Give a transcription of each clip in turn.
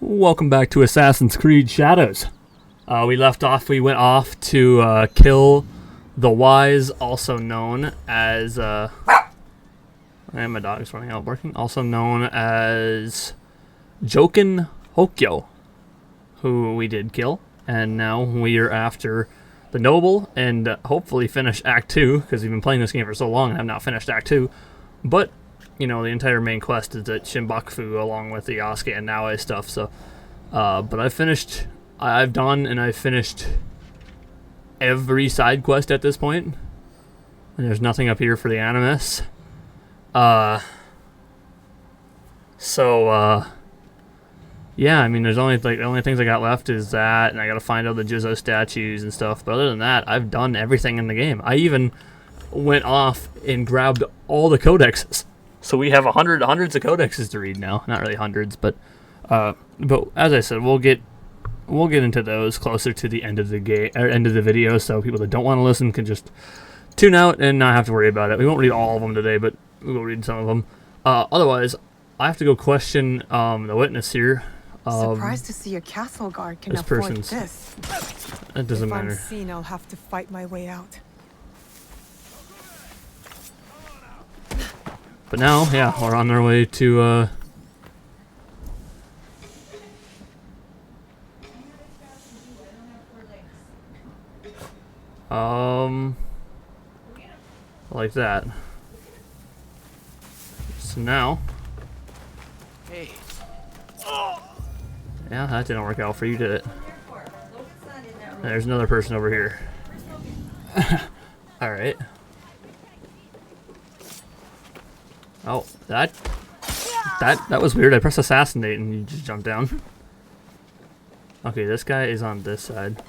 Welcome back to Assassin's Creed Shadows. We left off, we went off to kill the Wise, also known as, and my dog's running out barking, also known as Jokin Hokyo, who we did kill, and now we are after the Noble, and hopefully finish Act 2, because we've been playing this game for so long and have not finished Act 2, but you know, the entire main quest is at Shinbakufu along with the Yasuke and Naoe stuff, so, but I've finished every side quest at this point, and there's nothing up here for the Animus, yeah, I mean, there's only, like, the only things I got left is that, and I gotta find all the Jizo statues and stuff, but other than that, I've done everything in the game. I even went off and grabbed all the codexes. So we have hundreds of codexes to read now. Not really hundreds, but as I said, we'll get into those closer to the end of the end of the video. So people that don't want to listen can just tune out and not have to worry about it. We won't read all of them today, but we will read some of them. Otherwise, I have to go question the witness here. Surprised to see a castle guard can afford this. It doesn't matter. If I'm seen, I'll have to fight my way out. But now, yeah, we're on our way to, like that. So now, hey. Yeah, that didn't work out for you, did it? There's another person over here. Alright. Oh, that was weird. I pressed assassinate and you just jumped down. Okay, this guy is on this side.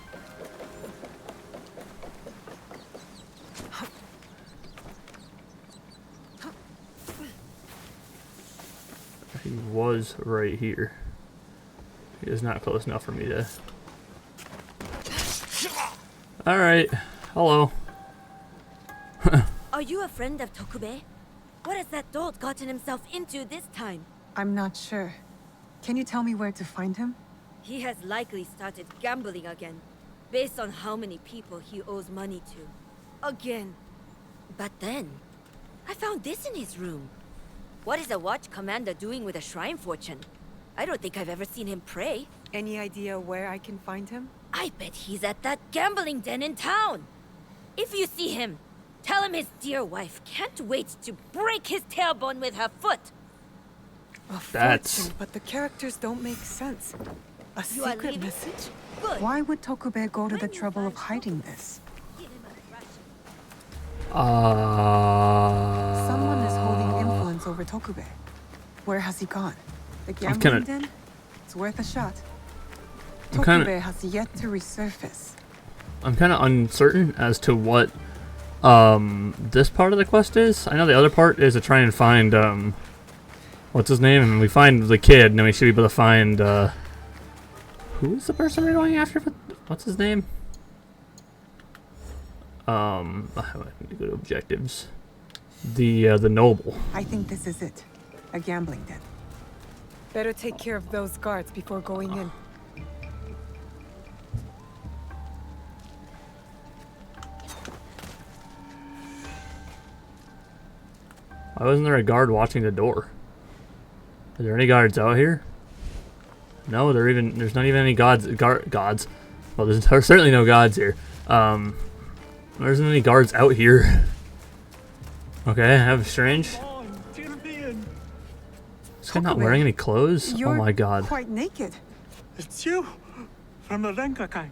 He was right here. He is not close enough for me to... Alright, hello. Are you a friend of Tokube? What has that dolt gotten himself into this time? I'm not sure. Can you tell me where to find him? He has likely started gambling again, based on how many people he owes money to. Again. But then, I found this in his room. What is a watch commander doing with a shrine fortune? I don't think I've ever seen him pray. Any idea where I can find him? I bet he's at that gambling den in town. If you see him, tell him his dear wife can't wait to break his tailbone with her foot. A That's... fortune, but the characters don't make sense. A You are secret leaving? message? Good. Why would Tokube go to the trouble of hiding this? Give him a ration. Someone is holding influence over Tokube. Where has he gone? The I'm gambling den? It's worth a shot. Tokube has yet to resurface. I'm kind of uncertain as to what this part of the quest is. I know the other part is to try and find what's his name, and we find the kid, and then we should be able to find who's the person we're going after? What's his name? I need to go to objectives. The Noble. I think this is it. A gambling den. Better take care of those guards before going in. Why wasn't there a guard watching the door? Are there any guards out here? No, there's not even any gods. Well, there's certainly no gods here. There isn't any guards out here. Okay, I have strange. Is he not wearing any clothes? You're oh my god. quite naked. It's you! From the Renkakai.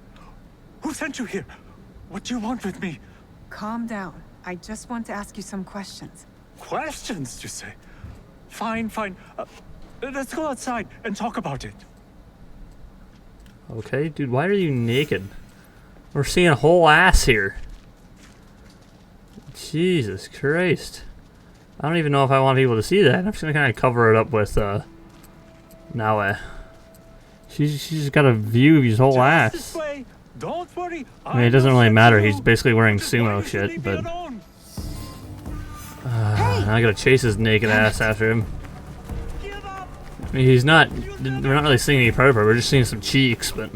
Who sent you here? What do you want with me? Calm down. I just want to ask you some questions. Questions, you say? Fine, fine. Let's go outside and talk about it. Okay, dude, why are you naked? We're seeing a whole ass here. Jesus Christ. I don't even know if I want people to see that. I'm just gonna kind of cover it up with, Naoe. She's just got a view of his whole ass. Don't worry. I mean, it doesn't really matter. He's basically wearing sumo shit, but... now I gotta chase his naked ass after him. I mean, he's not. We're not really seeing any pervert. We're just seeing some cheeks, but.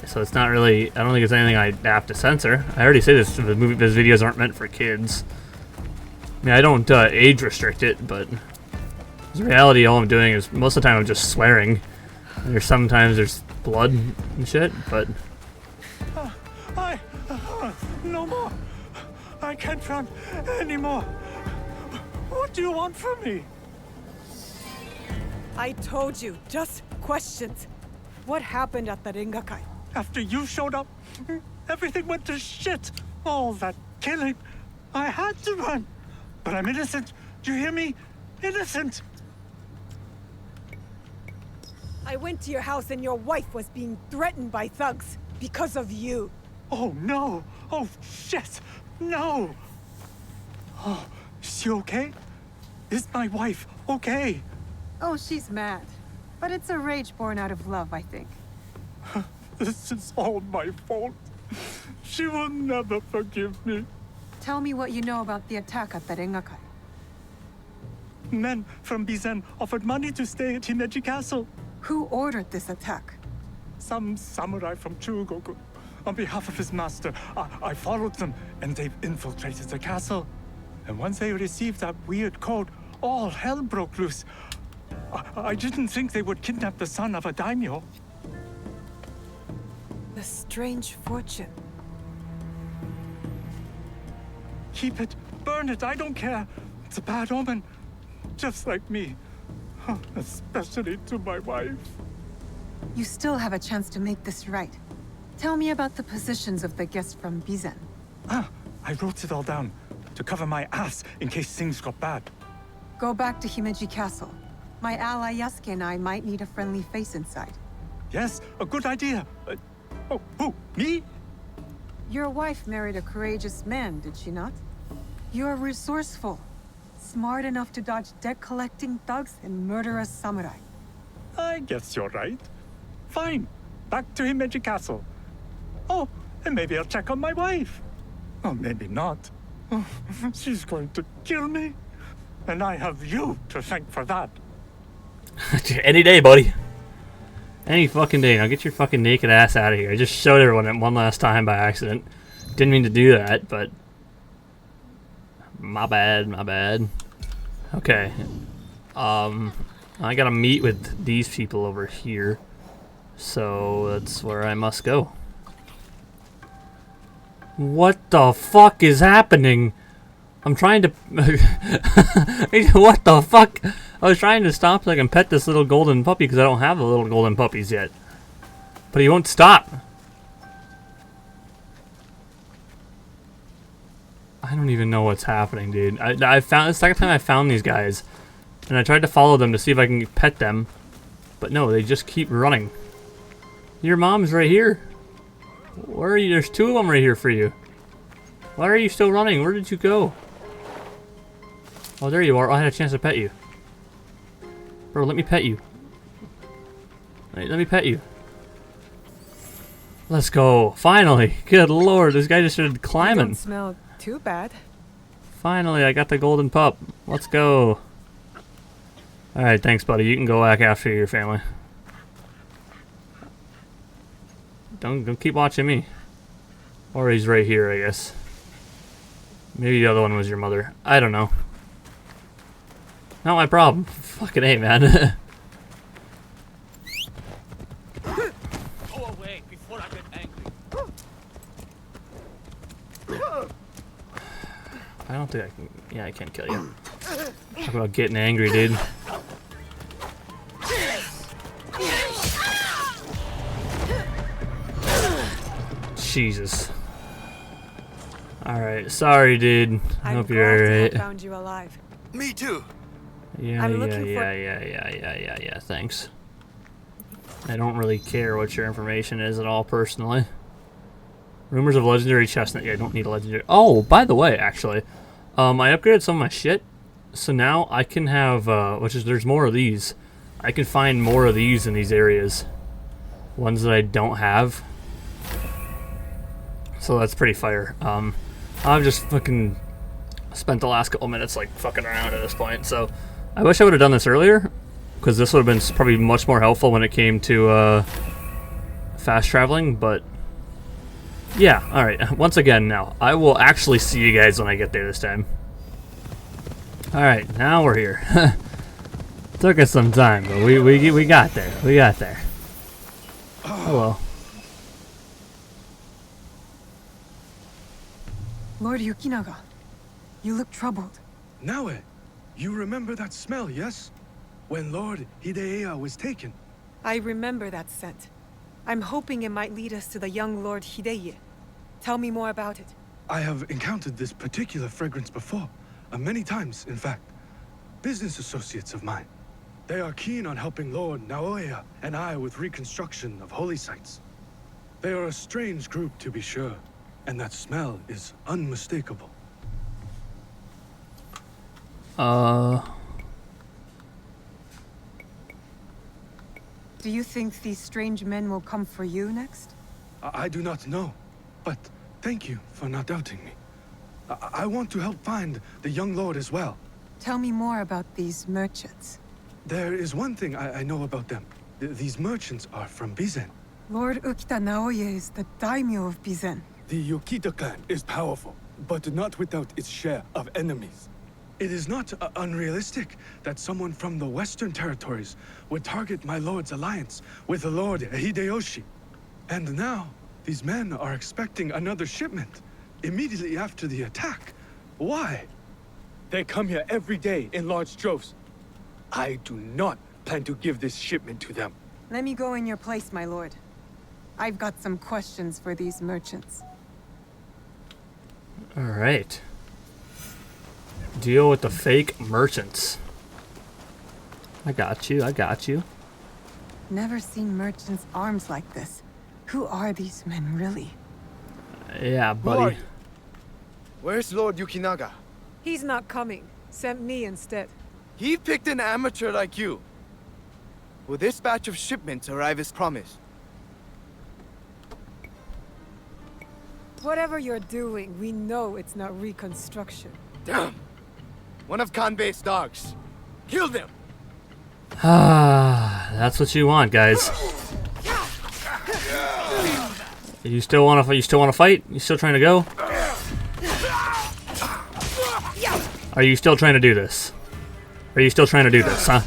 So it's not really. I don't think it's anything I have to censor. I already say this. The videos aren't meant for kids. I mean, I don't age restrict it, but in reality, all I'm doing is most of the time I'm just swearing. And sometimes there's blood and shit, but. No more. I can't run anymore. What do you want from me? I told you, just questions. What happened at the Ringakai? After you showed up, everything went to shit. All that killing. I had to run. But I'm innocent. Do you hear me? Innocent. I went to your house and your wife was being threatened by thugs because of you. Oh, no. Oh, shit. No. Oh, is she okay? Is my wife okay? Oh, she's mad. But it's a rage born out of love, I think. This is all my fault. She will never forgive me. Tell me what you know about the attack at the Ringakai. Men from Bizen offered money to stay at Himeji Castle. Who ordered this attack? Some samurai from Chugoku. On behalf of his master, I followed them, and they've infiltrated the castle. And once they received that weird code, all hell broke loose. I didn't think they would kidnap the son of a daimyo. The strange fortune. Keep it, burn it, I don't care. It's a bad omen, just like me. Especially to my wife. You still have a chance to make this right. Tell me about the positions of the guests from Bizen. I wrote it all down to cover my ass in case things got bad. Go back to Himeji Castle. My ally Yasuke and I might need a friendly face inside. Yes, a good idea. Oh, who? Me? Your wife married a courageous man, did she not? You're resourceful. Smart enough to dodge debt-collecting thugs and murderous samurai. I guess you're right. Fine. Back to Himeji Castle. Oh, and maybe I'll check on my wife. Oh, maybe not. Oh, she's going to kill me. And I have you to thank for that. Any day, buddy. Any fucking day. Now get your fucking naked ass out of here. I just showed everyone one last time by accident. Didn't mean to do that, but... My bad, my bad. Okay. I gotta meet with these people over here. So that's where I must go. What the fuck is happening? I'm trying to... What the fuck? I was trying to stop so I can pet this little golden puppy because I don't have the little golden puppies yet. But he won't stop. I don't even know what's happening, dude. I found... The second time I found these guys. And I tried to follow them to see if I can pet them. But no, they just keep running. Your mom's right here. Where are you? There's two of them right here for you. Why are you still running? Where did you go? Oh, there you are. I had a chance to pet you. Bro, let me pet you. Let me pet you. Let's go. Finally. Good lord, this guy just started climbing. Don't smell too bad. Finally, I got the golden pup. Let's go. Alright, thanks, buddy. You can go back after your family. Don't keep watching me. Or he's right here, I guess. Maybe the other one was your mother. I don't know. Not my problem. Fucking A, man. Go away before I get angry. I don't think I can... Yeah, I can't kill you. Talk about getting angry, dude. Jesus. Alright, sorry, dude. I hope you're alright. I found you alive. Me too. Yeah, thanks. I don't really care what your information is at all, personally. Rumors of legendary chestnut. Yeah, I don't need a legendary... Oh, by the way, actually. I upgraded some of my shit. So now I can have, there's more of these. I can find more of these in these areas. Ones that I don't have. So that's pretty fire. I've just fucking spent the last couple minutes like fucking around at this point, so I wish I would have done this earlier, because this would have been probably much more helpful when it came to fast traveling, but yeah, alright. Once again now, I will actually see you guys when I get there this time. Alright, now we're here. Took us some time, but we got there. We got there. Oh well. Lord Yukinaga, you look troubled. Naue, you remember that smell, yes? When Lord Hideya was taken. I remember that scent. I'm hoping it might lead us to the young Lord Hideye. Tell me more about it. I have encountered this particular fragrance before. Many times, in fact. Business associates of mine. They are keen on helping Lord Naoya and I with reconstruction of holy sites. They are a strange group, to be sure, and that smell is unmistakable. Do you think these strange men will come for you next? I do not know, but thank you for not doubting me. I want to help find the young lord as well. Tell me more about these merchants. There is one thing I know about them. These merchants are from Bizen. Lord Ukita Naoye is the daimyo of Bizen. The Yokita clan is powerful, but not without its share of enemies. It is not unrealistic that someone from the Western territories would target my lord's alliance with the Lord Hideyoshi. And now, these men are expecting another shipment immediately after the attack. Why? They come here every day in large droves. I do not plan to give this shipment to them. Let me go in your place, my lord. I've got some questions for these merchants. Alright. Deal with the fake merchants. I got you, I got you. Never seen merchants' arms like this. Who are these men, really? Yeah, buddy. Lord, where's Lord Yukinaga? He's not coming. Sent me instead. He picked an amateur like you. Will this batch of shipments arrive as promised? Whatever you're doing, we know it's not reconstruction. Damn! One of Kanbei's dogs. Kill them! Ah, that's what you want, guys. You still want to fight? You still trying to go? Are you still trying to do this? Are you still trying to do this, huh?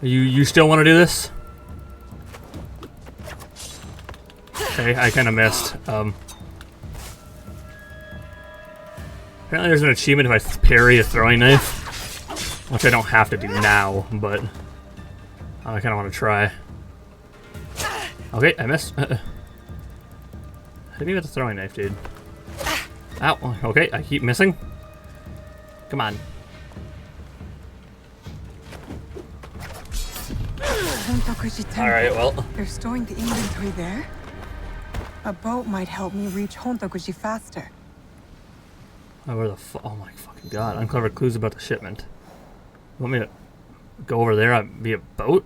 You still want to do this? Okay, I kind of missed. Apparently there's an achievement if I parry a throwing knife, which I don't have to do now, but I kind of want to try. Okay, I missed. Hit me with the throwing knife, dude. Ow, okay, I keep missing. Come on. Alright, well. They're storing the inventory there? A boat might help me reach Hontokushi faster. Oh, where the oh my fucking god. Uncovered clues about the shipment. You want me to go over there via boat?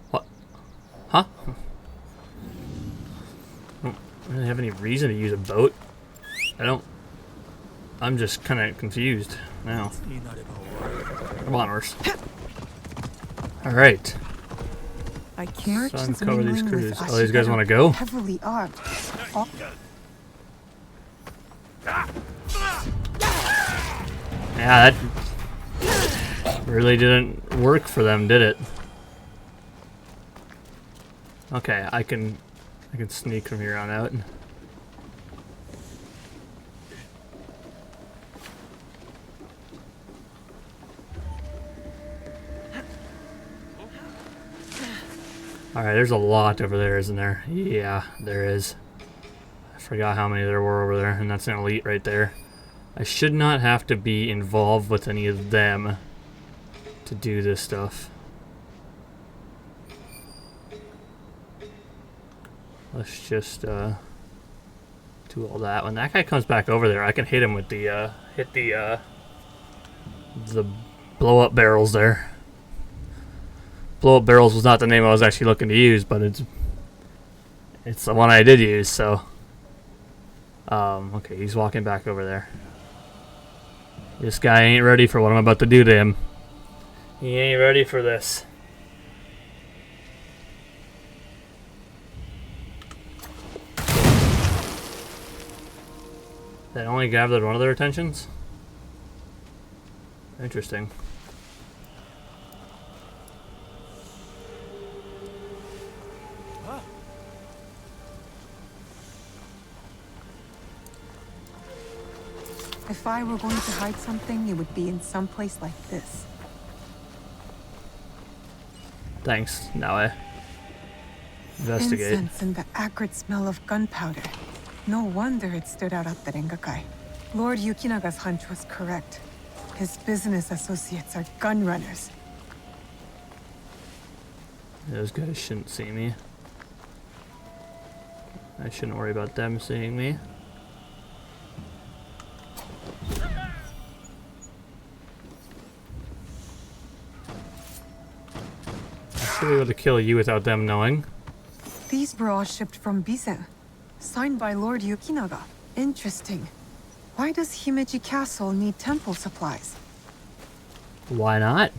What? Huh? I don't really have any reason to use a boat. I'm just kind of confused now. Come on, horse. Alright. I can't So uncover these crews. Oh, these guys want to go? Heavily armed. Oh. Yeah, that really didn't work for them, did it? Okay, I can sneak from here on out. Alright, there's a lot over there, isn't there? Yeah, there is. I forgot how many there were over there, and that's an elite right there. I should not have to be involved with any of them to do this stuff. Let's just do all that. When that guy comes back over there, I can hit him with the blow up barrels there. Blow up barrels was not the name I was actually looking to use, but it's the one I did use, so okay, he's walking back over there. This guy ain't ready for what I'm about to do to him. He ain't ready for this. That only gathered one of their attentions? Interesting. If I were going to hide something, it would be in some place like this. Thanks. Now I investigate. Incense and the acrid smell of gunpowder. No wonder it stood out at the Rengakai. Lord Yukinaga's hunch was correct. His business associates are gun runners. Those guys shouldn't see me. I shouldn't worry about them seeing me. I should be able to kill you without them knowing. These were all shipped from Bizen, signed by Lord Yukinaga. Interesting. Why does Himeji Castle need temple supplies? Why not?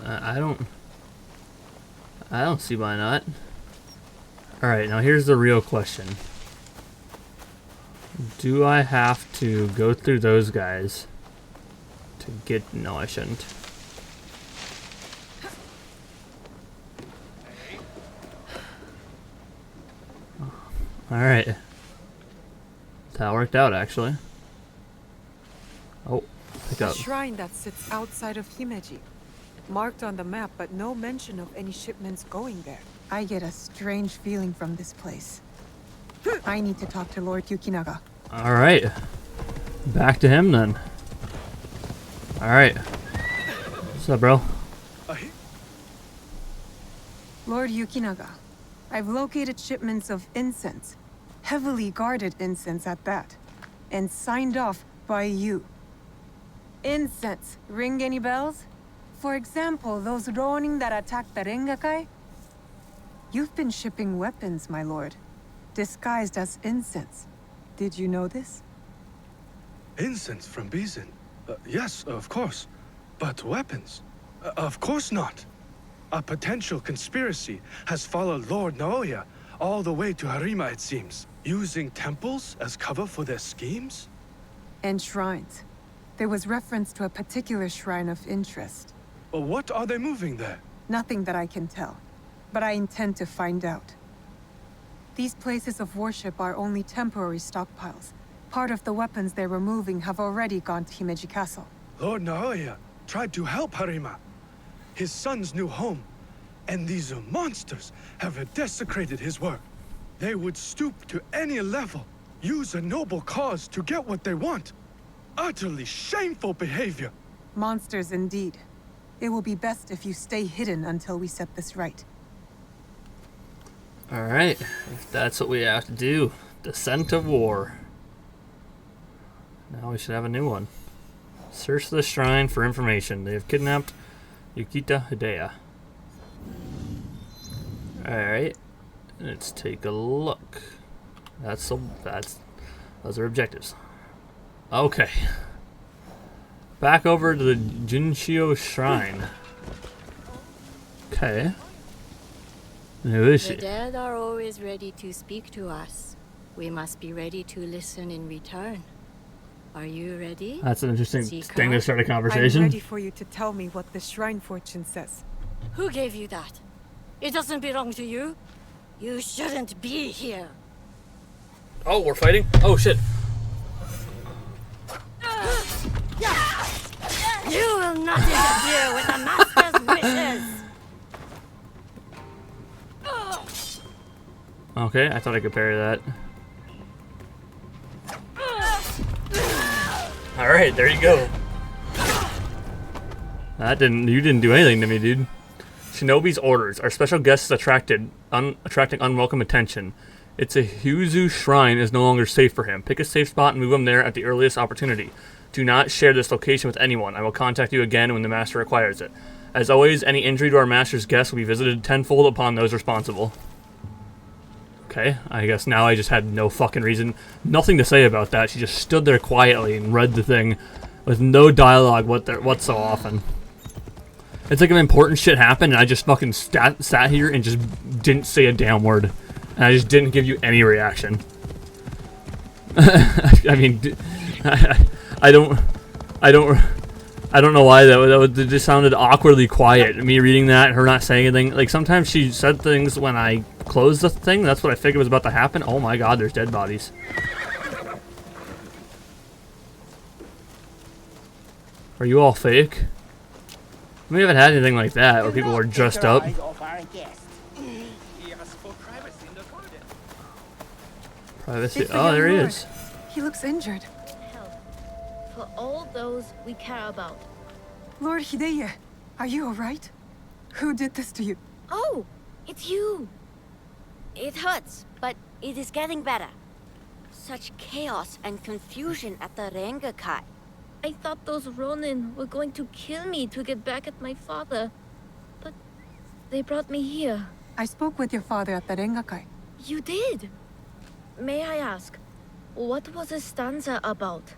I don't see why not. Alright, now here's the real question. Do I have to go through those guys to get... No, I shouldn't. Alright. That worked out, actually. Oh, pick A up. shrine that sits outside of Himeji. Marked on the map, but no mention of any shipments going there. I get a strange feeling from this place. I need to talk to Lord Yukinaga. Alright. Back to him then. Alright. What's up, bro? Lord Yukinaga, I've located shipments of incense. Heavily guarded incense at that. And signed off by you. Incense. Ring any bells? For example, those Ronin that attacked the Rengakai? You've been shipping weapons, my lord. Disguised as incense. Did you know this? Incense from Bizen? Yes, of course. But weapons? Of course not. A potential conspiracy has followed Lord Naoya all the way to Harima, it seems. Using temples as cover for their schemes? And shrines. There was reference to a particular shrine of interest. But what are they moving there? Nothing that I can tell. But I intend to find out. These places of worship are only temporary stockpiles. Part of the weapons they're removing have already gone to Himeji Castle. Lord Naoya tried to help Harima, his son's new home. And these monsters have desecrated his work. They would stoop to any level, use a noble cause to get what they want. Utterly shameful behavior. Monsters indeed. It will be best if you stay hidden until we set this right. Alright. If that's what we have to do. Descent of War. Now we should have a new one. Search the shrine for information. They have kidnapped Yukita Hidea. Alright. Let's take a look. Those are objectives. Okay. Back over to the Jinshio Shrine. Okay. Who is she? The dead are always ready to speak to us. We must be ready to listen in return. Are you ready? That's an interesting Zika? thing to start a conversation. I'm ready for you to tell me what the shrine fortune says. Who gave you that? It doesn't belong to you. You shouldn't be here. Oh, we're fighting? Oh, shit. You will not interfere with the master's wishes. Okay, I thought I could parry that. Alright, there you go. You didn't do anything to me, dude. Shinobi's orders. Our special guest is attracting unwelcome attention. It's a Hyuzu shrine is no longer safe for him. Pick a safe spot and move him there at the earliest opportunity. Do not share this location with anyone. I will contact you again when the master requires it. As always, any injury to our master's guests will be visited tenfold upon those responsible. okay, I guess now I just had no fucking reason, nothing to say about that. She just stood there quietly and read the thing with no dialogue so often. It's like if important shit happened and I just fucking sat here and just didn't say a damn word. And I just didn't give you any reaction. I mean, I don't know why that just sounded awkwardly quiet. Me reading that, her not saying anything. Like sometimes she said things when I closed the thing. That's what I figured was about to happen. Oh my god, there's dead bodies. Are you all fake? We haven't had anything like that where people were dressed up. Privacy. Oh, there he is. He looks injured. Help for all those we care about. Lord Hideye, are you alright? Who did this to you? Oh, it's you. It hurts, but it is getting better. Such chaos and confusion at the Rengakai. I thought those Ronin were going to kill me to get back at my father. But they brought me here. I spoke with your father at the Rengakai. You did? May I ask, what was the stanza about?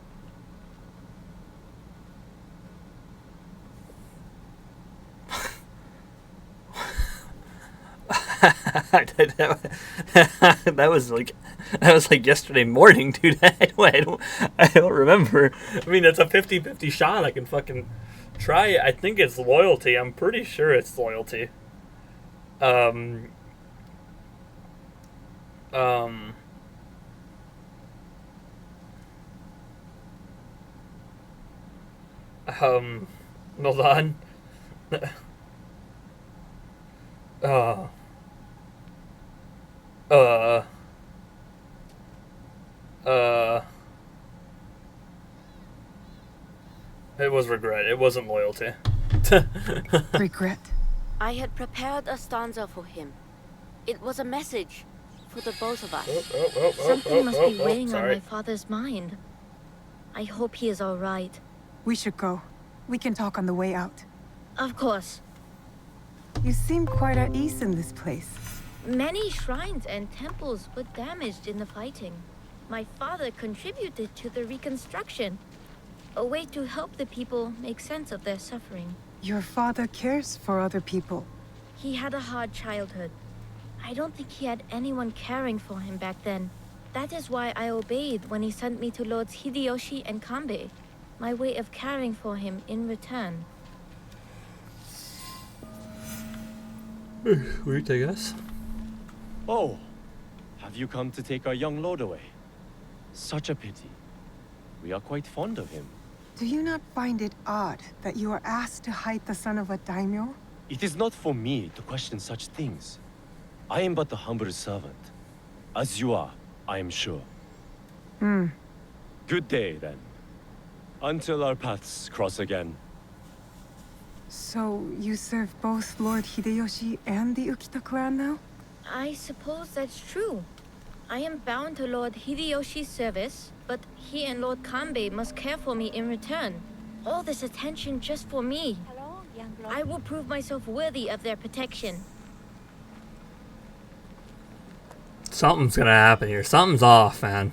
that was like yesterday morning, dude. I don't remember. I mean, it's a 50-50 shot. I can fucking try it. I think it's loyalty. I'm pretty sure it's loyalty. Hold on. It was regret. It wasn't loyalty. Regret? I had prepared a stanza for him. It was a message for the both of us. Something must be weighing on my father's mind. I hope he is all right. We should go. We can talk on the way out. Of course. You seem quite at ease in this place. Many shrines and temples were damaged in the fighting. My father contributed to the reconstruction. A way to help the people make sense of their suffering. Your father cares for other people. He had a hard childhood. I don't think he had anyone caring for him back then. That is why I obeyed when he sent me to Lords Hideyoshi and Kanbei. My way of caring for him in return. Will you take us? Oh, have you come to take our young lord away? Such a pity. We are quite fond of him. Do you not find it odd that you are asked to hide the son of a daimyo? It is not for me to question such things. I am but the humble servant. As you are, I am sure. Good day, then. Until our paths cross again. So, you serve both Lord Hideyoshi and the Ukita clan now? I suppose that's true. I am bound to Lord Hideyoshi's service, but he and Lord Kanbei must care for me in return. All this attention just for me. Hello, young lord. I will prove myself worthy of their protection. Something's gonna happen here. Something's off, man.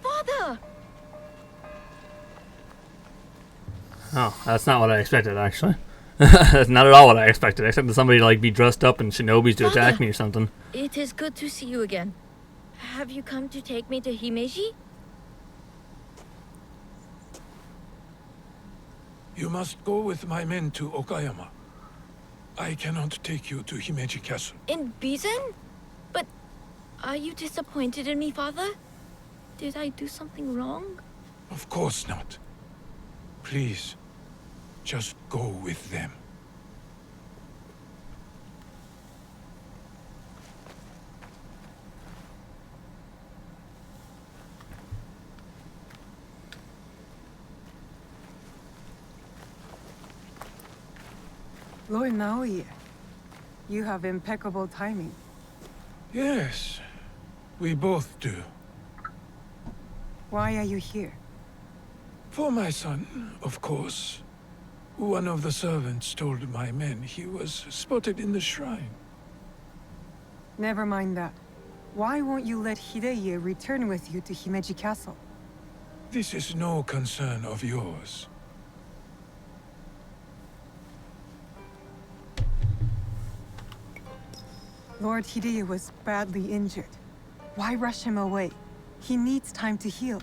Father! Oh, that's not what I expected, actually. That's not at all what I expected. I expected somebody to like be dressed up in shinobis to attack me or something. It is good to see you again. Have you come to take me to Himeji? You must go with my men to Okayama. I cannot take you to Himeji Castle. In Bizen? But are you disappointed in me, Father? Did I do something wrong? Of course not. Please, just go with them. Lord Naoya, you have impeccable timing. Yes, we both do. Why are you here? For my son, of course. One of the servants told my men he was spotted in the shrine. Never mind that. Why won't you let Hideye return with you to Himeji Castle? This is no concern of yours. Lord Hideye was badly injured. Why rush him away? He needs time to heal.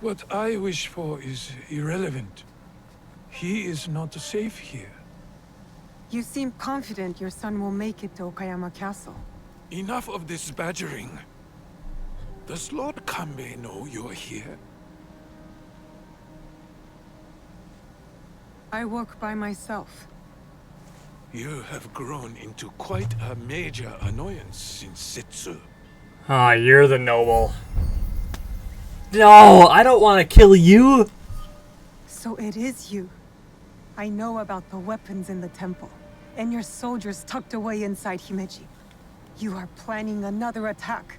What I wish for is irrelevant. He is not safe here. You seem confident your son will make it to Okayama Castle. Enough of this badgering. Does Lord Kanbei know you're here? I work by myself. You have grown into quite a major annoyance since Setsu. Ah, you're the noble. No, I don't want to kill you. So it is you. I know about the weapons in the temple, and your soldiers tucked away inside Himeji. You are planning another attack.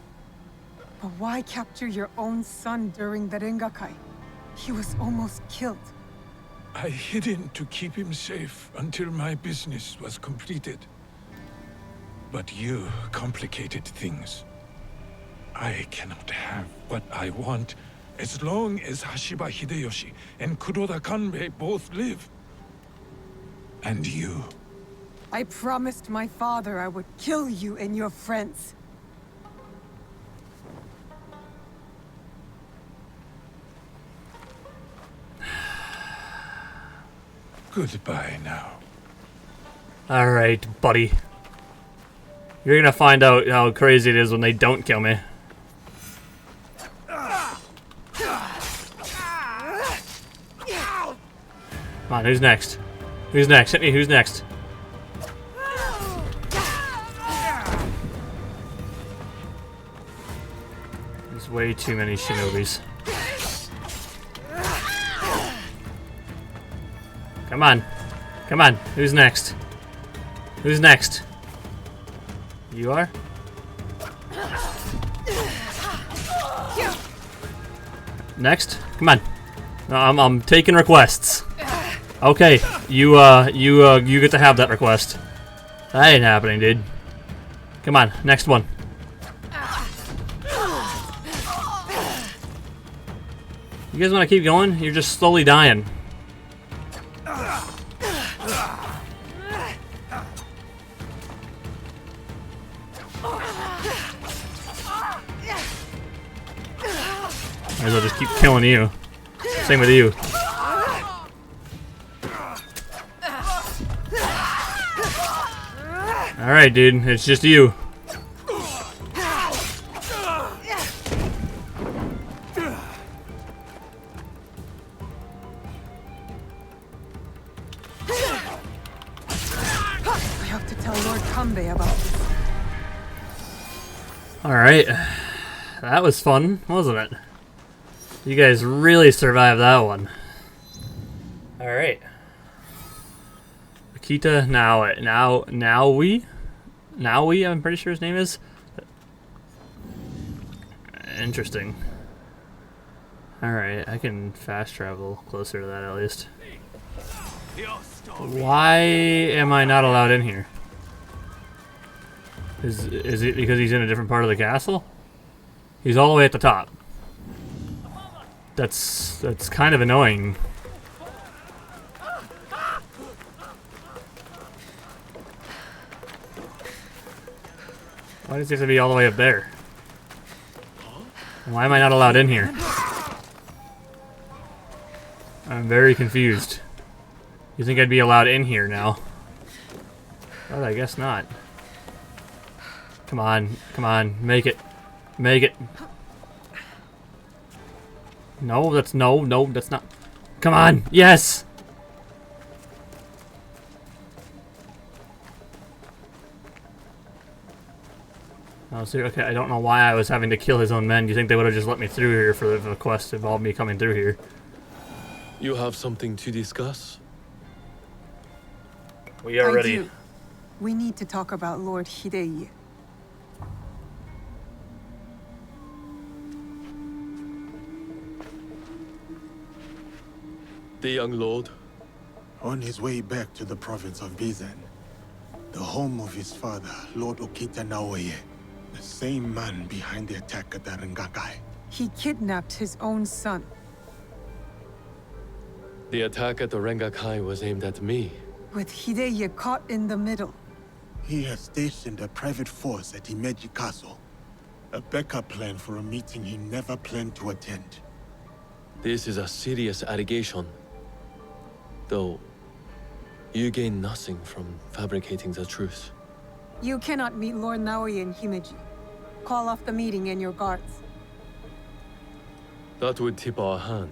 But why capture your own son during the Rengakai? He was almost killed. I hid him to keep him safe until my business was completed. But you complicated things. I cannot have what I want as long as Hashiba Hideyoshi and Kuroda Kanbei both live. And you. I promised my father I would kill you and your friends. Goodbye now. Alright, buddy. You're gonna find out how crazy it is when they don't kill me. Come on, who's next? Who's next? Hit me, who's next? There's way too many shinobis. Come on. Come on, who's next? Who's next? You are? Next? Come on. No, I'm taking requests. Okay, you get to have that request. That ain't happening, dude. Come on, next one. You guys want to keep going? You're just slowly dying. Might as well just keep killing you. Same with you. Alright, dude. It's just you. I have to tell Lord Kanbei about this. Alright. That was fun, wasn't it? You guys really survived that one. Alright. Akita Naui, I'm pretty sure his name is. Interesting. Alright, I can fast travel closer to that at least. Why am I not allowed in here? Is it because he's in a different part of the castle? He's all the way at the top. That's kind of annoying. Why does he have to be all the way up there? Why am I not allowed in here? I'm very confused. You think I'd be allowed in here now? But I guess not. Come on, come on, make it. Make it. No, that's no, that's not. Come on, yes! Oh, so, okay, I don't know why I was having to kill his own men. Do you think they would have just let me through here for the quest of all me coming through here? You have something to discuss? We are ready. do. We need to talk about Lord Hideye. The young lord? On his way back to the province of Bizen, the home of his father, Lord Okita Naoye. The same man behind the attack at the Rengakai. He kidnapped his own son. The attack at the Rengakai was aimed at me. With Hideye caught in the middle. He has stationed a private force at Himeji Castle. A backup plan for a meeting he never planned to attend. This is a serious allegation. Though, you gain nothing from fabricating the truth. You cannot meet Lord Naoya in Himeji. Call off the meeting and your guards. That would tip our hand.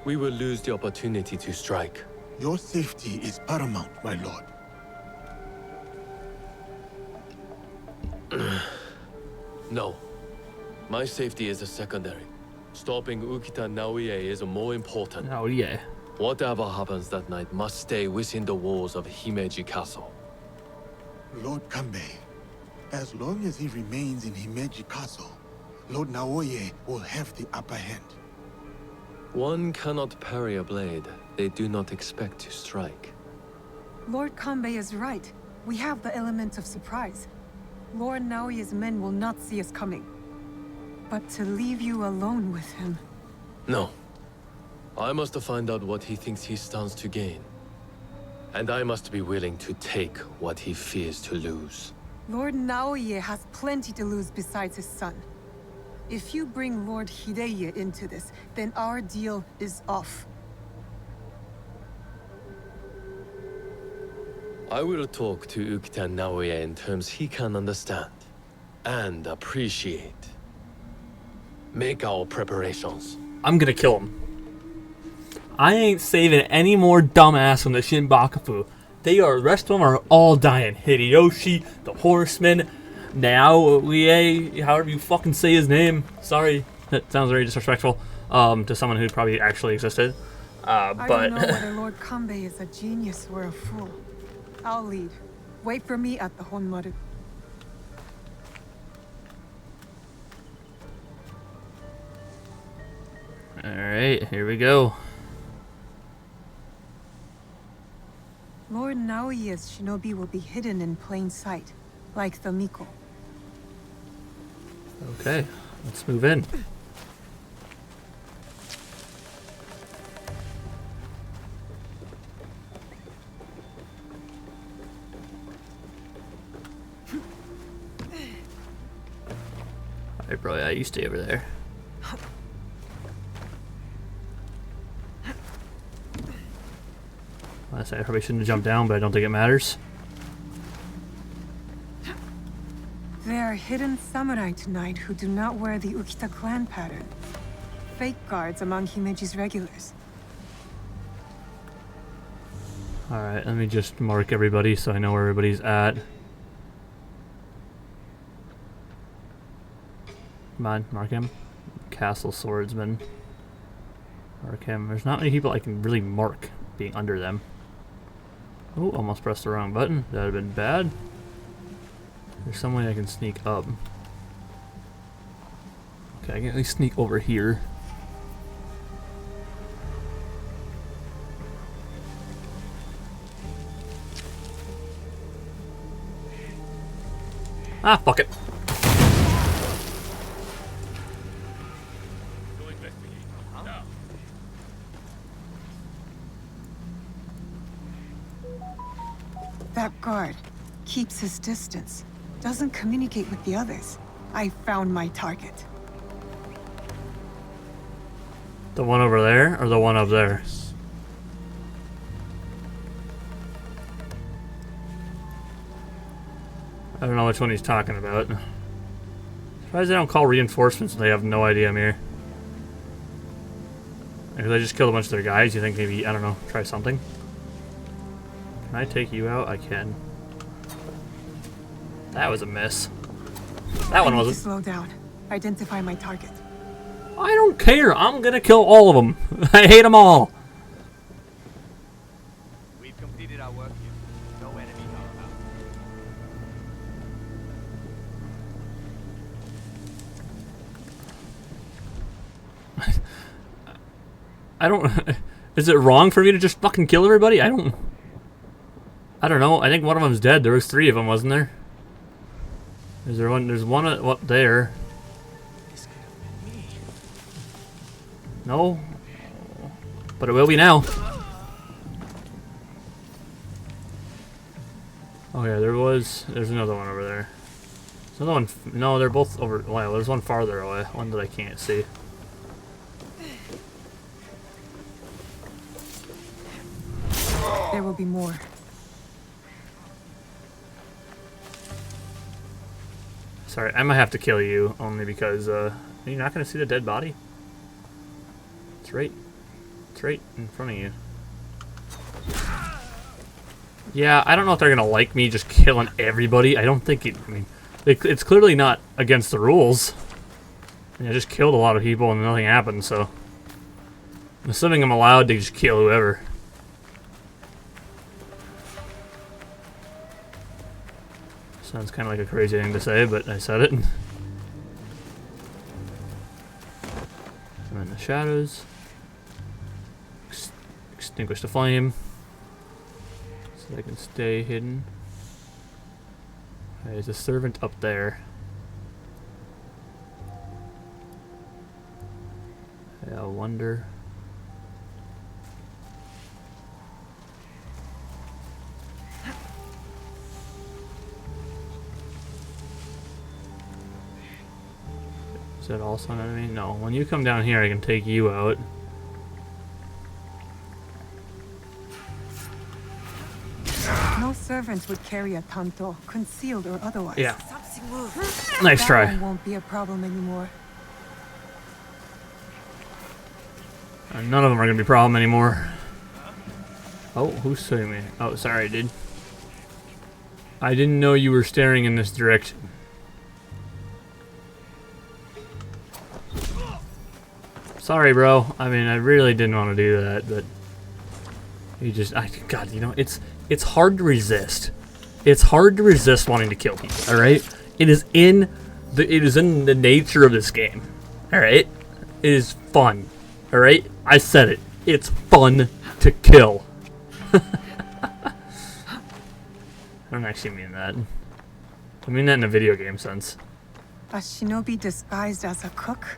We will lose the opportunity to strike. Your safety is paramount, my lord. No. My safety is a secondary. Stopping Ukita Naoya is more important. Oh yeah. Whatever happens that night must stay within the walls of Himeji Castle. Lord Kanbei, as long as he remains in Himeji Castle, Lord Naoya will have the upper hand. One cannot parry a blade they do not expect to strike. Lord Kanbei is right. We have the element of surprise. Lord Naoya's men will not see us coming. But to leave you alone with him... No. I must find out what he thinks he stands to gain. And I must be willing to take what he fears to lose. Lord Naoya has plenty to lose besides his son. If you bring Lord Hideye into this, then our deal is off. I will talk to Ukita Naoya in terms he can understand and appreciate. Make our preparations. I'm gonna kill him. I ain't saving any more dumbass from the Shinbakufu. The rest of them are all dying. Hideyoshi, the Horseman, Naoya, however you fucking say his name. Sorry, that sounds very disrespectful to someone who probably actually existed. I don't know whether Lord Kanbei is a genius or a fool. I'll lead. Wait for me at the Honmaru. Alright, here we go. Lord Naoya's shinobi will be hidden in plain sight, like the Miko. Okay, let's move in. Alright, bro, yeah, you stay over there. I say I probably shouldn't have jumped down, but I don't think it matters. There are hidden samurai tonight who do not wear the Ukita clan pattern. Fake guards among Himeji's regulars. Alright, let me just mark everybody so I know where everybody's at. Come on, mark him. Castle Swordsman. Mark him. There's not many people I can really mark being under them. Oh, almost pressed the wrong button. That would have been bad. There's some way I can sneak up. Okay, I can at least sneak over here. Ah, fuck it. That guard keeps his distance, doesn't communicate with the others. I found my target. The one over there or the one up there? I don't know which one he's talking about. Surprised they don't call reinforcements when they have no idea I'm here. If they just killed a bunch of their guys, you think maybe, I don't know, try something? Can I take you out? I can. That was a miss. That one wasn't. Slow down. Identify my target. I don't care. I'm gonna kill all of them. I hate them all. We've completed our work here. No enemies are about. I don't. Is it wrong for me to just fucking kill everybody? I don't know. I think one of them's dead. There was 3 of them, wasn't there? Is there one? There's one up there. No. But it will be now. Oh yeah, there's another one over there. There's another one. No, they're both over. Wow, there's one farther away. One that I can't see. There will be more. Sorry, I might have to kill you only because you're not gonna see the dead body. It's right in front of you. Yeah, I don't know if they're gonna like me just killing everybody. I don't think it. I mean, it's clearly not against the rules. I just killed a lot of people and nothing happened. So I'm assuming I'm allowed to just kill whoever. Sounds kind of like a crazy thing to say, but I said it. I'm in the shadows. Extinguish the flame. So I can stay hidden. There's a servant up there. Yeah, I wonder. Is that also an enemy? No. When you come down here, I can take you out. No servant would carry a tanto, concealed or otherwise. Yeah. Nice try. That one won't be a problem anymore. None of them are gonna be a problem anymore. Oh, who's seeing me? Oh, sorry, dude. I didn't know you were staring in this direction. Sorry, bro. I mean, I really didn't want to do that, but you just, God, you know, it's hard to resist. It's hard to resist wanting to kill people. All right, it is in the nature of this game. All right, it is fun. All right, I said it. It's fun to kill. I don't actually mean that. I mean that in a video game sense. A shinobi disguised as a cook?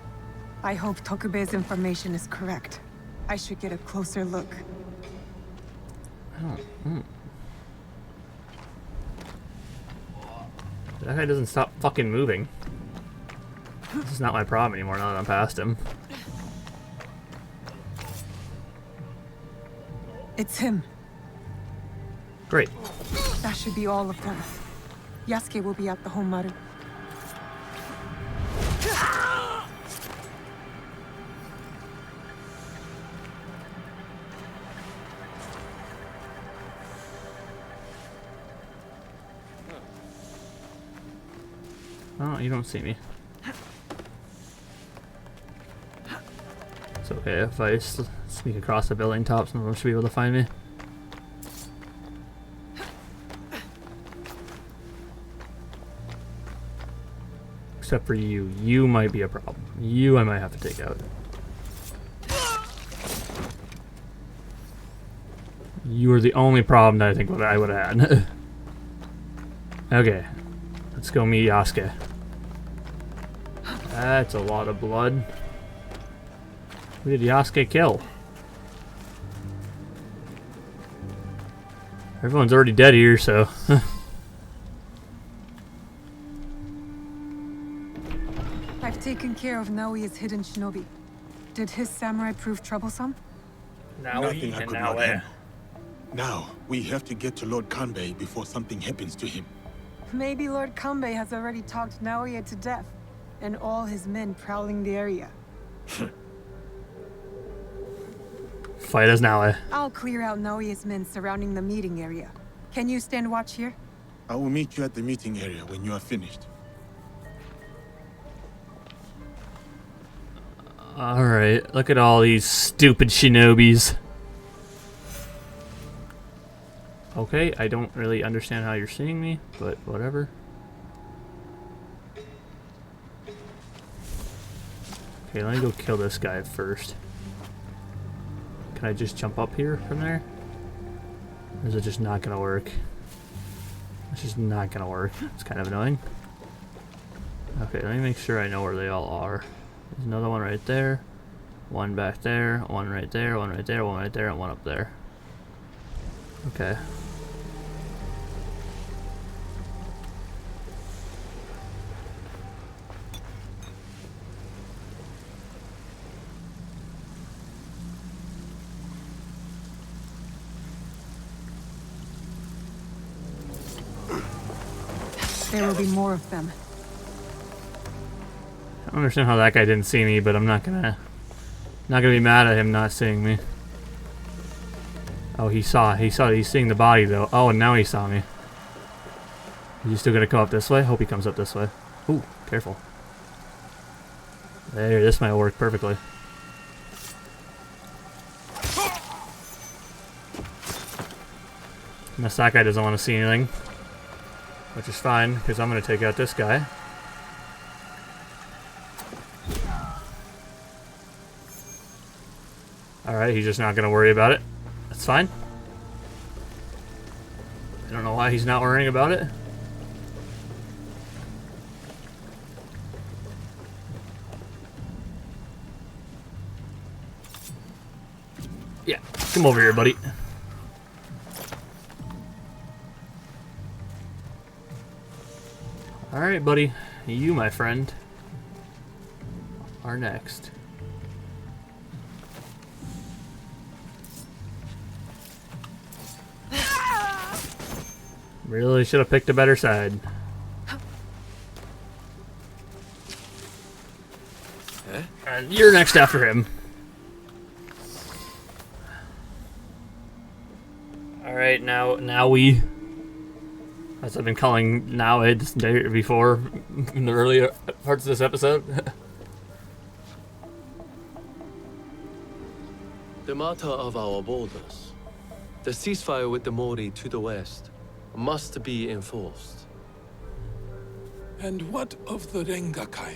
I hope Tokube's information is correct. I should get a closer look. That guy doesn't stop fucking moving. This is not my problem anymore now that I'm past him. It's him. Great. That should be all of them. Yasuke will be at the Honmaru. Oh, you don't see me. It's okay if I sneak across the building top, someone should be able to find me. Except for you. You might be a problem. You I might have to take out. You are the only problem that I think I would have had. Okay. Let's go meet Yasuke. That's a lot of blood. Who did Yasuke kill? Everyone's already dead here, so... I've taken care of Naoya's hidden shinobi. Did his samurai prove troublesome? Nothing I could not handle. Now, we have to get to Lord Kanbei before something happens to him. Maybe Lord Kanbei has already talked Naoya to death, and all his men prowling the area. Fight us now, eh? I'll clear out Naoya's men surrounding the meeting area. Can you stand watch here? I will meet you at the meeting area when you are finished. Alright, look at all these stupid shinobis. Okay, I don't really understand how you're seeing me, but whatever. Okay, let me go kill this guy first. Can I just jump up here from there? Or is it just not gonna work? It's just not gonna work. It's kind of annoying. Okay, let me make sure I know where they all are. There's another one right there. One back there. One right there. One right there. One right there. And one up there. Okay. There will be more of them. I don't understand how that guy didn't see me, but I'm not gonna be mad at him not seeing me. Oh, he's seeing the body though. Oh, and now he saw me. Is he still gonna come up this way? Hope he comes up this way. Ooh, careful. There, this might work perfectly. Unless that guy doesn't want to see anything. Which is fine, because I'm gonna take out this guy. Alright, he's just not gonna worry about it. That's fine. I don't know why he's not worrying about it. Yeah, come over here, buddy. Alright, buddy. You, my friend, are next. Really should have picked a better side. And you're next after him. Alright, now we, as I've been calling now it's before in the earlier parts of this episode. The matter of our borders. The ceasefire with the Mori to the west must be enforced. And what of the Rengakai?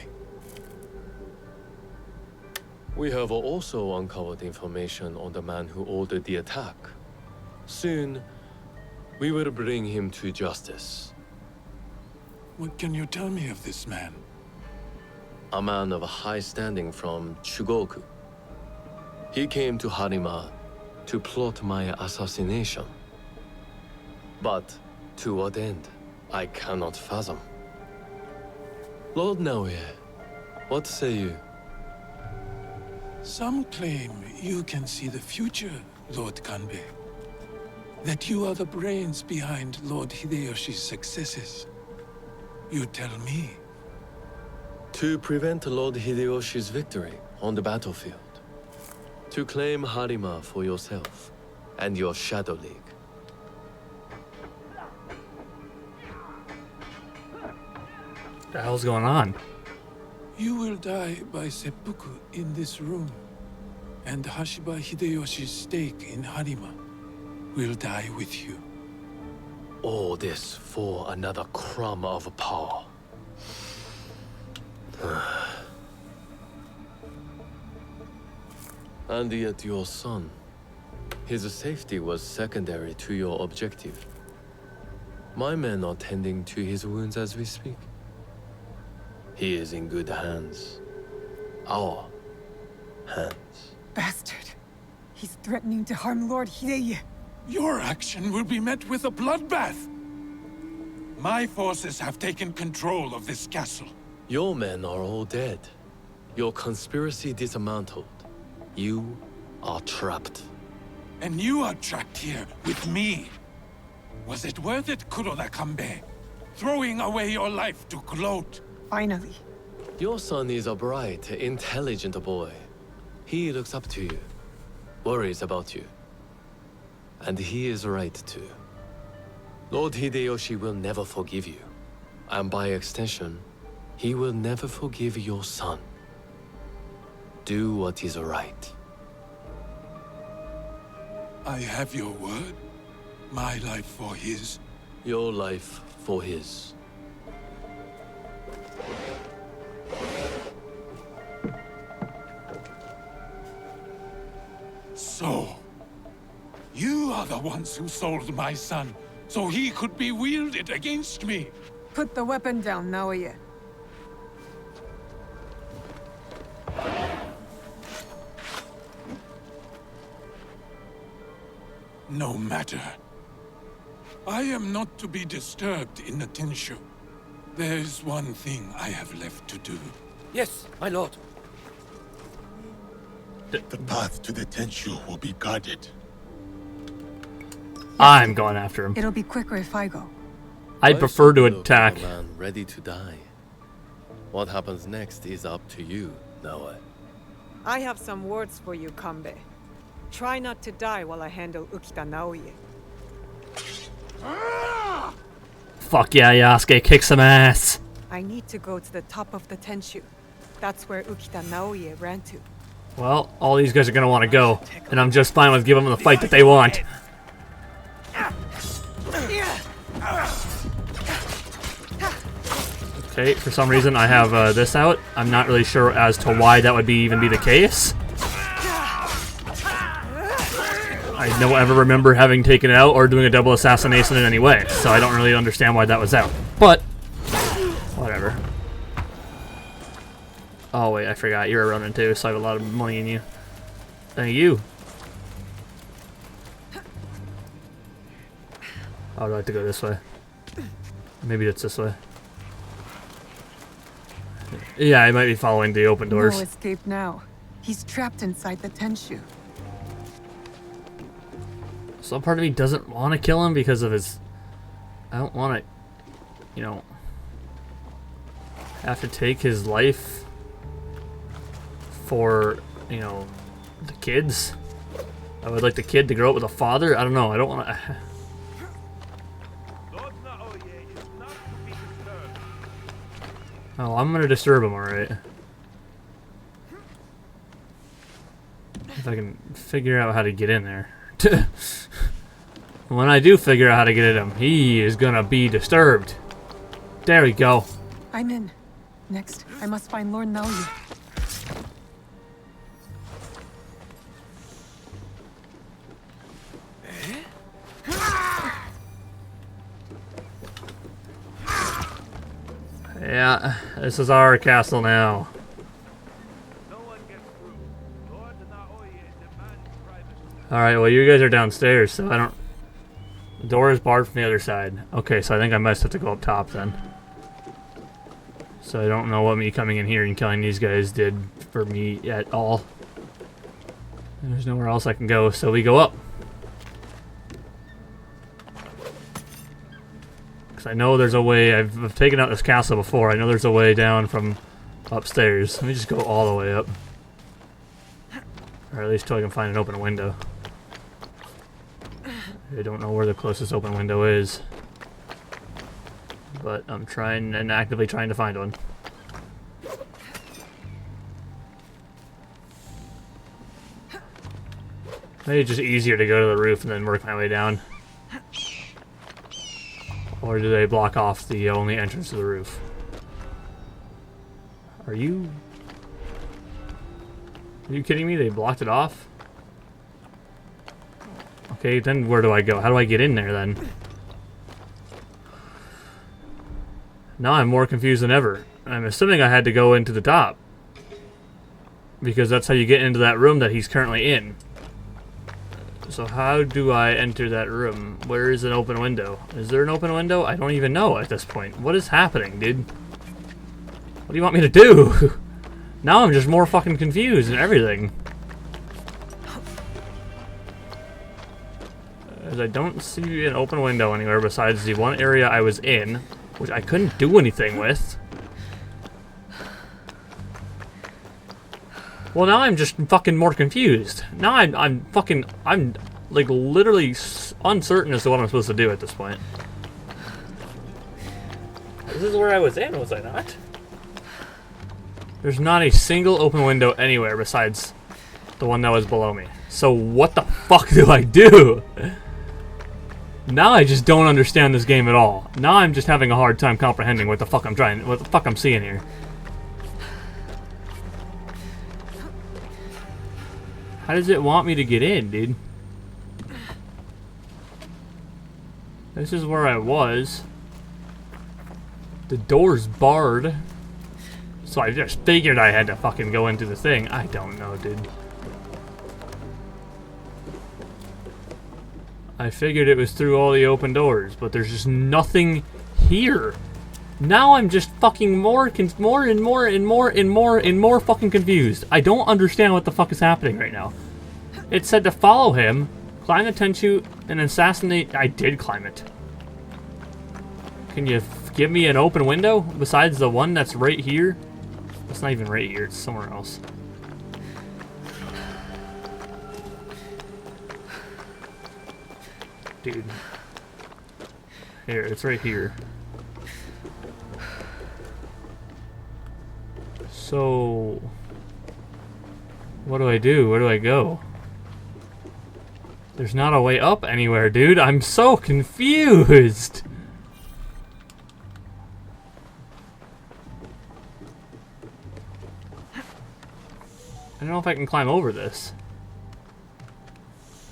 We have also uncovered information on the man who ordered the attack. Soon, we will bring him to justice. What can you tell me of this man? A man of high standing from Chugoku. He came to Harima to plot my assassination. But to what end, I cannot fathom. Lord Naoye, what say you? Some claim you can see the future, Lord Kanbei. That you are the brains behind Lord Hideyoshi's successes. You tell me. To prevent Lord Hideyoshi's victory on the battlefield. To claim Harima for yourself and your Shadow League. What the hell's going on? You will die by seppuku in this room. And Hashiba Hideyoshi's stake in Harima will die with you. All this for another crumb of power. And yet your son, his safety was secondary to your objective. My men are tending to his wounds as we speak. He is in good hands. Our hands. Bastard. He's threatening to harm Lord Hideye. Your action will be met with a bloodbath. My forces have taken control of this castle. Your men are all dead. Your conspiracy dismantled. You are trapped. And you are trapped here with me. Was it worth it, Kuroda Kanbei? Throwing away your life to gloat? Finally. Your son is a bright, intelligent boy. He looks up to you, worries about you. And he is right too. Lord Hideyoshi will never forgive you. And by extension, he will never forgive your son. Do what is right. I have your word. My life for his. Your life for his. So, you are the ones who sold my son, so he could be wielded against me. Put the weapon down, Naoye. no matter. I am not to be disturbed in the Tenshu. There's one thing I have left to do. Yes, my lord. The path to the Tenshu will be guarded. I'm going after him. It'll be quicker if I go. I'd prefer to Why should we look attack. for a man ready to die? What happens next is up to you, Naoe. I have some words for you, Kanbei. Try not to die while I handle Ukita Naoye. Fuck yeah, Yasuke, kick some ass. I need to go to the top of the Tenshu. That's where Ukita Naoye ran to. Well, all these guys are gonna want to go, and I'm just fine with giving them the fight that they want. Okay, for some reason I have this out. I'm not really sure as to why that would even be the case. I don't ever remember having taken it out or doing a double assassination in any way, so I don't really understand why that was out. But, whatever. Oh wait, I forgot, you're a running too, so I have a lot of money in you. Thank you. Oh, I'd like to go this way. Maybe it's this way. Yeah, I might be following the open doors. No escape now. He's trapped inside the Tenshu. Some part of me doesn't want to kill him because of his... I don't want to, you know, have to take his life for, you know, the kids. I would like the kid to grow up with a father. I don't know. I don't want to... Oh, I'm going to disturb him, alright. If I can figure out how to get in there. When I do figure out how to get at him, he is gonna be disturbed. There we go. I'm in. Next, I must find Lord Naoye. Yeah, this is our castle now. Alright, well you guys are downstairs, so I don't... The door is barred from the other side. Okay, so I think I must have to go up top then. So I don't know what me coming in here and killing these guys did for me at all. And there's nowhere else I can go, so we go up. Because I know there's a way, I've taken out this castle before, I know there's a way down from upstairs. Let me just go all the way up. Or at least till I can find an open window. I don't know where the closest open window is. But I'm trying and actively trying to find one. Maybe it's just easier to go to the roof and then work my way down. Or do they block off the only entrance to the roof? Are you kidding me? They blocked it off? Okay, then where do I go? How do I get in there then? Now I'm more confused than ever. I'm assuming I had to go into the top. Because that's how you get into that room that he's currently in. So how do I enter that room? Where is an open window? Is there an open window? I don't even know at this point. What is happening, dude? What do you want me to do? Now I'm just more fucking confused and everything. As I don't see an open window anywhere besides the one area I was in, which I couldn't do anything with. Well, now I'm just fucking more confused. Now I'm like literally uncertain as to what I'm supposed to do at this point. This is where I was in, was I not? There's not a single open window anywhere besides the one that was below me. So what the fuck do I do? Now I just don't understand this game at all. Now I'm just having a hard time comprehending what the fuck I'm seeing here. How does it want me to get in, dude? This is where I was. The door's barred. So I just figured I had to fucking go into the thing. I don't know, dude. I figured it was through all the open doors, but there's just nothing here. Now I'm just fucking more fucking confused. I don't understand what the fuck is happening right now. It said to follow him, climb the Tenchu, and assassinate. I did climb it. Can you give me an open window besides the one that's right here? It's not even right here, it's somewhere else. Dude. Here, it's right here. So... what do I do? Where do I go? There's not a way up anywhere, dude. I'm so confused! I don't know if I can climb over this.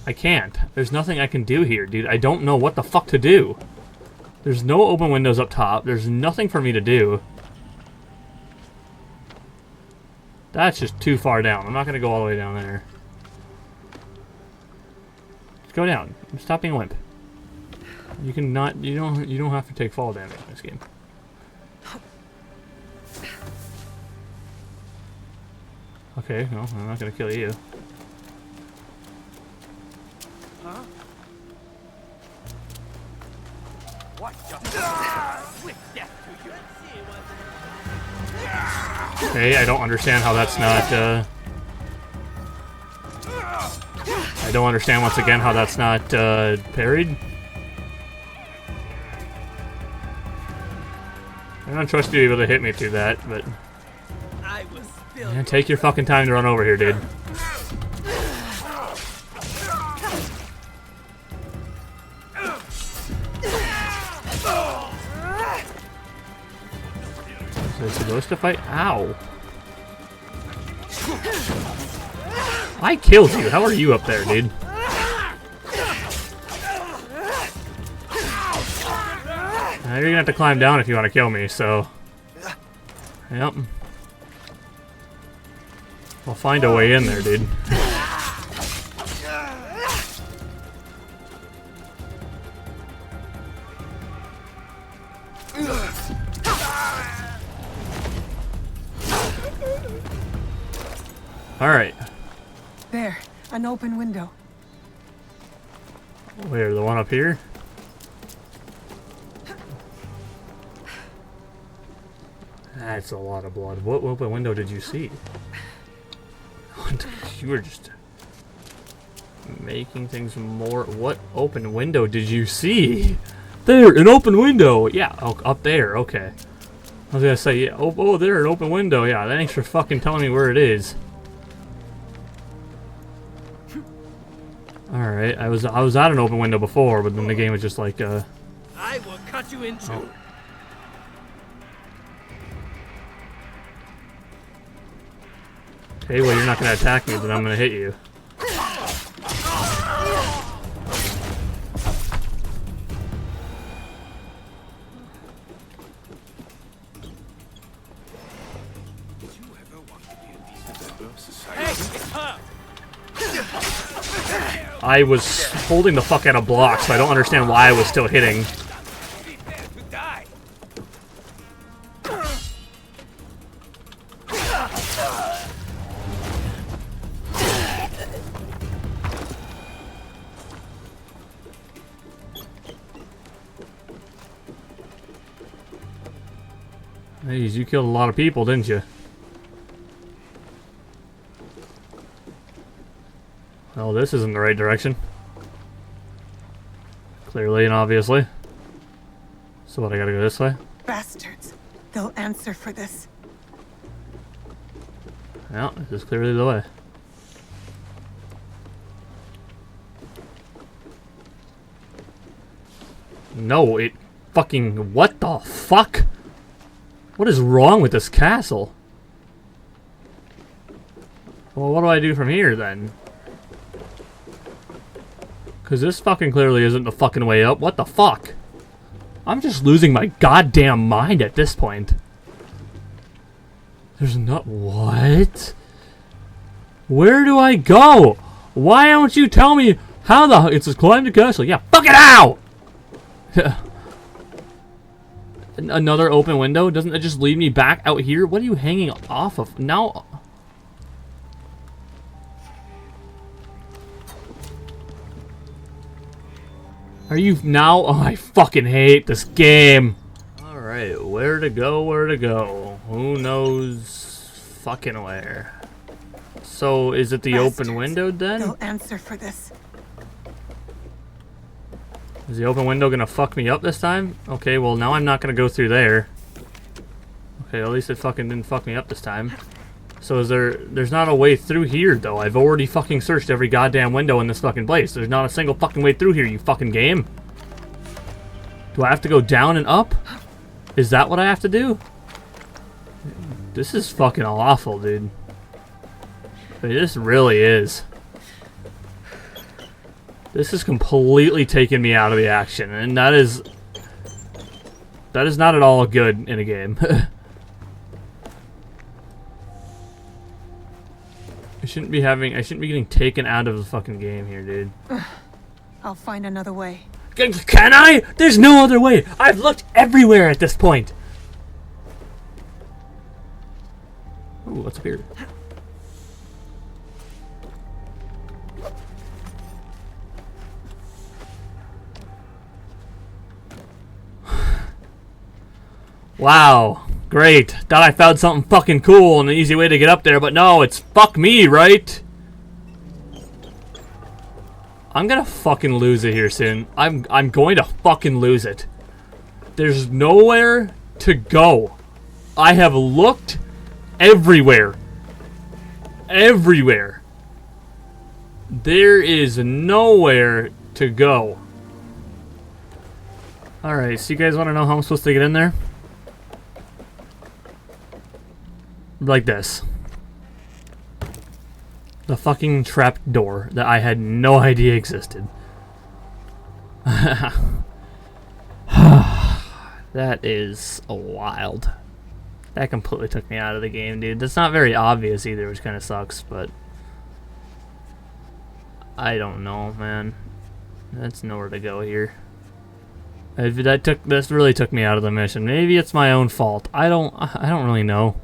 I can't. There's nothing I can do here, dude. I don't know what the fuck to do. There's no open windows up top. There's nothing for me to do. That's just too far down. I'm not gonna go all the way down there. Just go down. Stop being a wimp. You can not. You don't have to take fall damage in this game. Okay, no, I'm not gonna kill you. Huh? What the? Swift death to you. Okay, I don't understand how that's not, I don't understand once again how that's not, parried. I don't trust you to be able to hit me through that, but... yeah, take your fucking time to run over here, dude. Is it supposed to fight? Ow. I killed you. How are you up there, dude? You're gonna have to climb down if you want to kill me, so... yep. I'll find a way in there, dude. Alright. There, an open window. Where, the one up here? That's a lot of blood. What open window did you see? You were just making things more... what open window did you see? There, an open window! Yeah, oh, up there, okay. I was gonna say, yeah, oh, there, an open window. Yeah, thanks for fucking telling me where it is. Alright, I was at an open window before, but then the game was just like, I will cut you in two. Oh. Okay, well, you're not gonna attack me, but I'm gonna hit you. I was holding the fuck out of blocks, so I don't understand why I was still hitting. Hey, you killed a lot of people, didn't you? Well, this isn't the right direction. Clearly and obviously. So what, I gotta go this way? Bastards. They'll answer for this. Yeah, this is clearly the way. No, it fucking... what the fuck? What is wrong with this castle? Well, what do I do from here, then? Because this fucking clearly isn't the fucking way up. What the fuck? I'm just losing my goddamn mind at this point. There's not... what? Where do I go? Why don't you tell me How the... It's just climb the castle. Yeah, fuck it out! Another open window? Doesn't it just lead me back out here? What are you hanging off of? Now... Are you now? Oh, I fucking hate this game. Alright, where to go, where to go? Who knows fucking where? So, is it the Bastards. open window then? They'll answer for this. Is the open window gonna fuck me up this time? Okay, well now I'm not gonna go through there. Okay, at least it fucking didn't fuck me up this time. So is there's not a way through here though. I've already fucking searched every goddamn window in this fucking place. There's not a single fucking way through here, you fucking game. Do I have to go down and up? Is that what I have to do? This is fucking awful, dude. I mean, this really is. This is completely taking me out of the action, and that is not at all good in a game. I shouldn't be getting taken out of the fucking game here, dude. I'll find another way. Can I? There's no other way. I've looked everywhere at this point. Ooh, what's up here? Wow, great. Thought I found something fucking cool and an easy way to get up there, but no, it's fuck me, right? I'm gonna fucking lose it here soon. I'm going to fucking lose it. There's nowhere to go. I have looked everywhere. Everywhere. There is nowhere to go. Alright, so you guys want to know how I'm supposed to get in there? Like this. The fucking trap door that I had no idea existed. That is wild. That completely took me out of the game, dude. That's not very obvious either, which kind of sucks, but... I don't know, man. That's nowhere to go here. This really took me out of the mission. Maybe it's my own fault. I don't really know.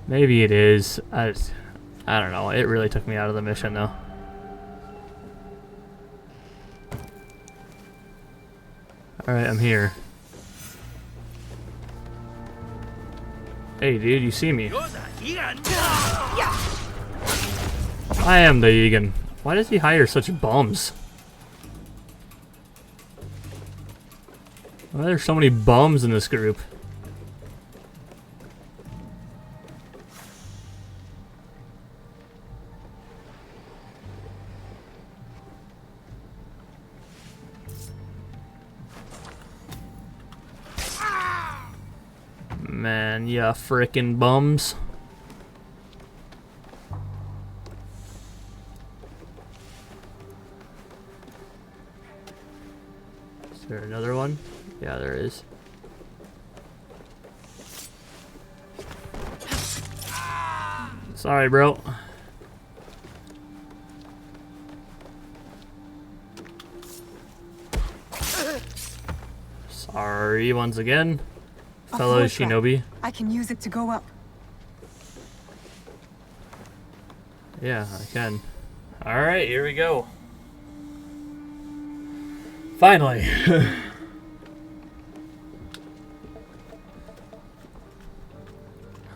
Maybe it is. I don't know. It really took me out of the mission, though. Alright, I'm here. Hey, dude, you see me. I am the Egan. Why does he hire such bums? Why are there so many bums in this group? Man, yeah, frickin' bums. Is there another one? Yeah, there is. Sorry, bro. Sorry once again. Fellow shinobi. I can use it to go up. Yeah, I can. Alright, here we go. Finally.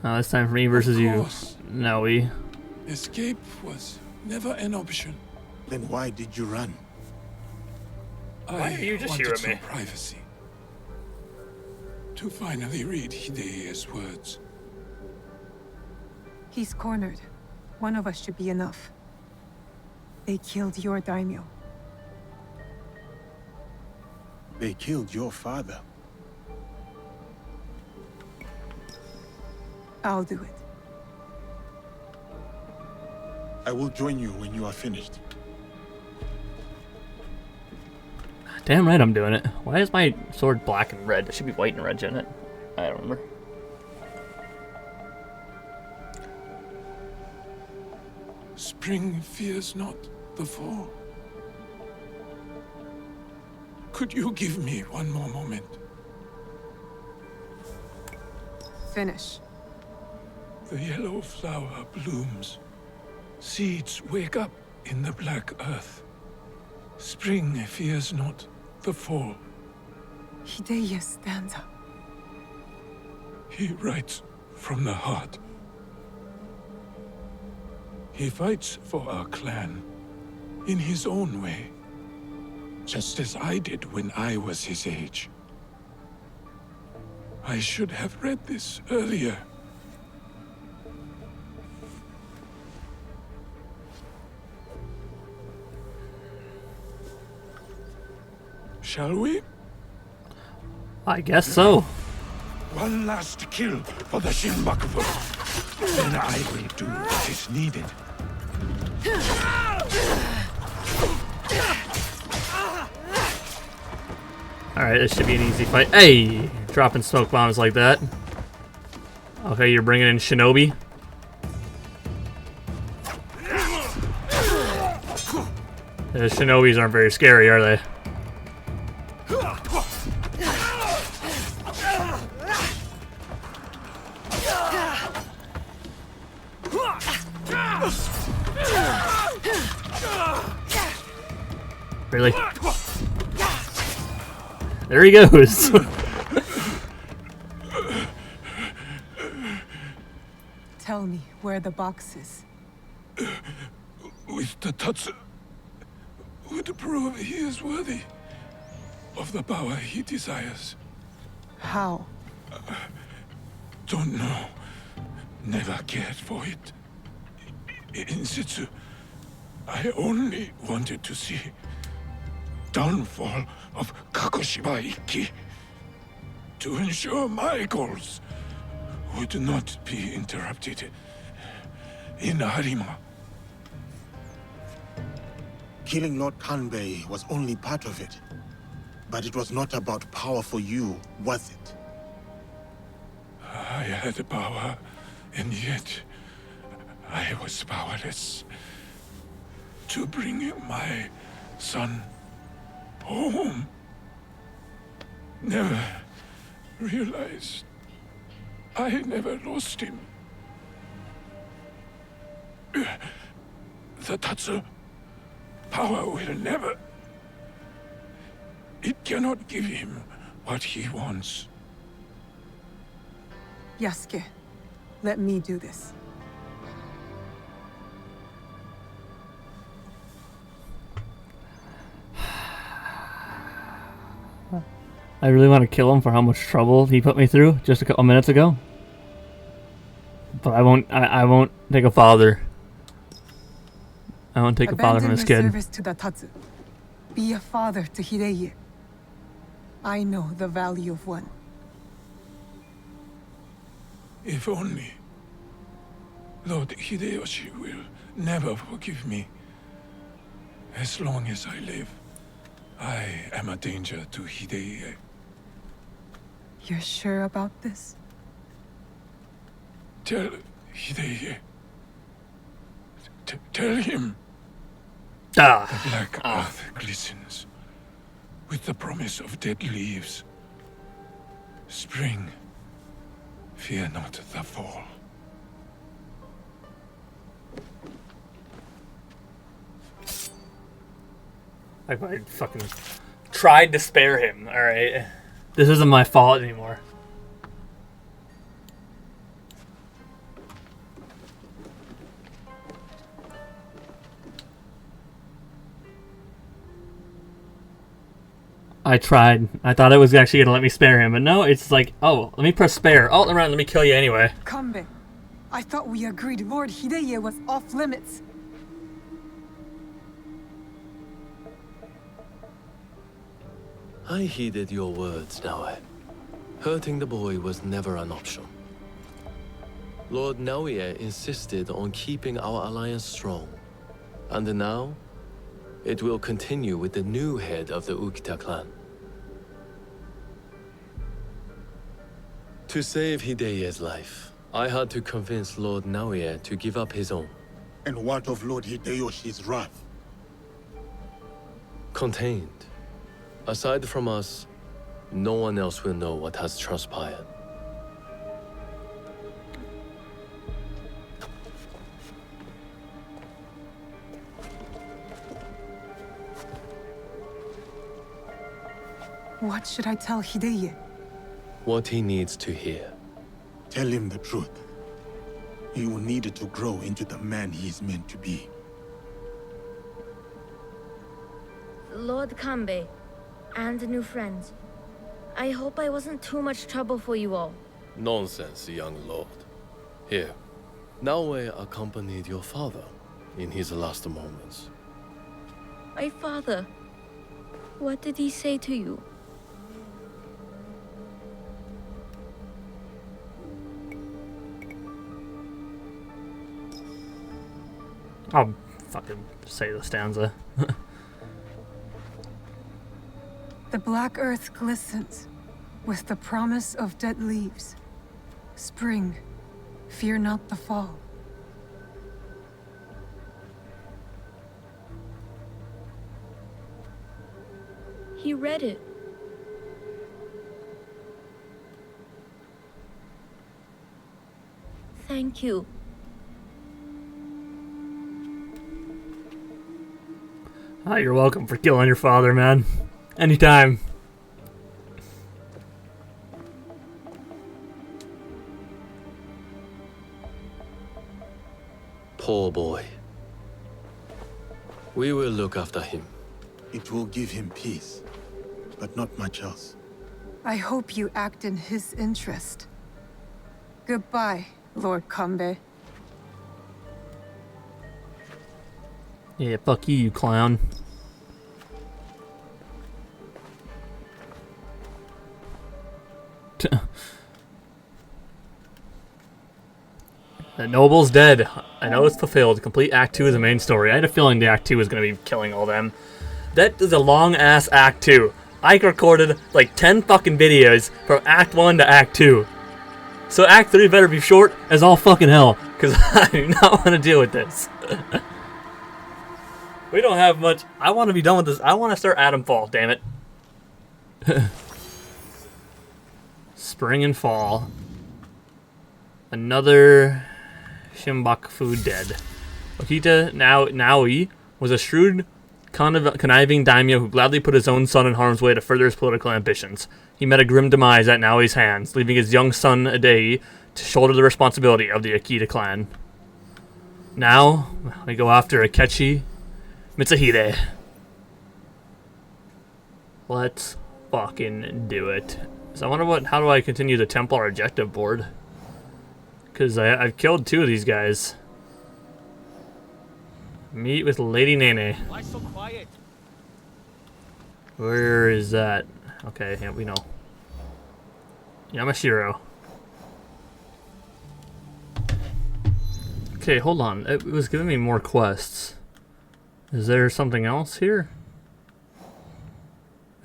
It's time for me versus you. No, Escape was never an option. Then why did you run? Why are you just wanted here with some me? privacy. To finally read Hideyo's words. He's cornered. One of us should be enough. They killed your daimyo. They killed your father. I'll do it. I will join you when you are finished. Damn right I'm doing it. Why is my sword black and red? It should be white and red, shouldn't it? I don't remember. Spring fears not the fall. Could you give me one more moment? Finish. The yellow flower blooms. Seeds wake up in the black earth. Spring fears not the fall. Hideye stands up. He writes from the heart. He fights for our clan in his own way, just as I did when I was his age. I should have read this earlier. Shall we? I guess so. One last kill for the Shinbakufu. Then I will do what is needed. Alright, this should be an easy fight. Hey! Dropping smoke bombs like that. Okay, you're bringing in Shinobi. The Shinobis aren't very scary, are they? Really? There he goes. Tell me where the box is. With the Tatsu would prove he is worthy of the power he desires. How? Don't know. Never cared for it. In Sitsu, I only wanted to see downfall of Kakushiba Ikki to ensure my goals would not be interrupted in Harima. Killing Lord Kanbei was only part of it. But it was not about power for you, was it? I had power, and yet I was powerless to bring my son home. Never realized I never lost him. The Tatsu power will never... It cannot give him what he wants. Yasuke, let me do this. I really want to kill him for how much trouble he put me through just a couple minutes ago. But I won't. I won't take a father. I won't take a father from his kid. Abandon your service to the Tatsu. Be a father to Hideye. I know the value of one. If only Lord Hideyoshi will never forgive me. As long as I live, I am a danger to Hideye. You're sure about this? Tell Hideye. Tell him. The black earth glistens with the promise of dead leaves. Spring, fear not the fall. I fucking tried to spare him, alright? This isn't my fault anymore. I tried. I thought it was actually going to let me spare him, but no, it's like, oh, let me press spare. Oh, around, let me kill you anyway. Kanbei, I thought we agreed Lord Hideye was off limits. I heeded your words, Naoe. Hurting the boy was never an option. Lord Naoe insisted on keeping our alliance strong. And now, it will continue with the new head of the Ukita clan. To save Hideye's life, I had to convince Lord Naoe to give up his own. And what of Lord Hideyoshi's wrath? Contained. Aside from us, no one else will know what has transpired. What should I tell Hideye? What he needs to hear. Tell him the truth. He will need it to grow into the man he is meant to be. Lord Kanbei, and new friends. I hope I wasn't too much trouble for you all. Nonsense, young lord. Here, Naoe accompanied your father in his last moments. My father. What did he say to you? I'll fucking say the stanza. The black earth glistens with the promise of dead leaves. Spring, fear not the fall. He read it. Thank you. Ah, you're welcome for killing your father, man. Anytime. Poor boy. We will look after him. It will give him peace, but not much else. I hope you act in his interest. Goodbye, Lord Kanbei. Yeah, fuck you, you clown. The noble's dead. I know it's fulfilled. Complete Act 2 is the main story. I had a feeling the Act 2 was going to be killing all them. That is a long-ass Act 2. I recorded like 10 fucking videos from Act 1 to Act 2. So Act 3 better be short as all fucking hell, because I do not want to deal with this. We don't have much. I want to be done with this. I want to start Atomfall, damn it. Spring and fall. Another Shimbaku dead. Okita Naoi was a shrewd, conniving daimyo who gladly put his own son in harm's way to further his political ambitions. He met a grim demise at Naoi's hands, leaving his young son Adei to shoulder the responsibility of the Akita clan. Now, we go after Akechi Mitsuhide. Let's fucking do it. So I wonder how do I continue the Templar objective board? Because I've killed 2 of these guys. Meet with Lady Nene. Why so quiet? Where is that? Okay, yeah, we know. Yamashiro. Okay, hold on. It was giving me more quests. Is there something else here?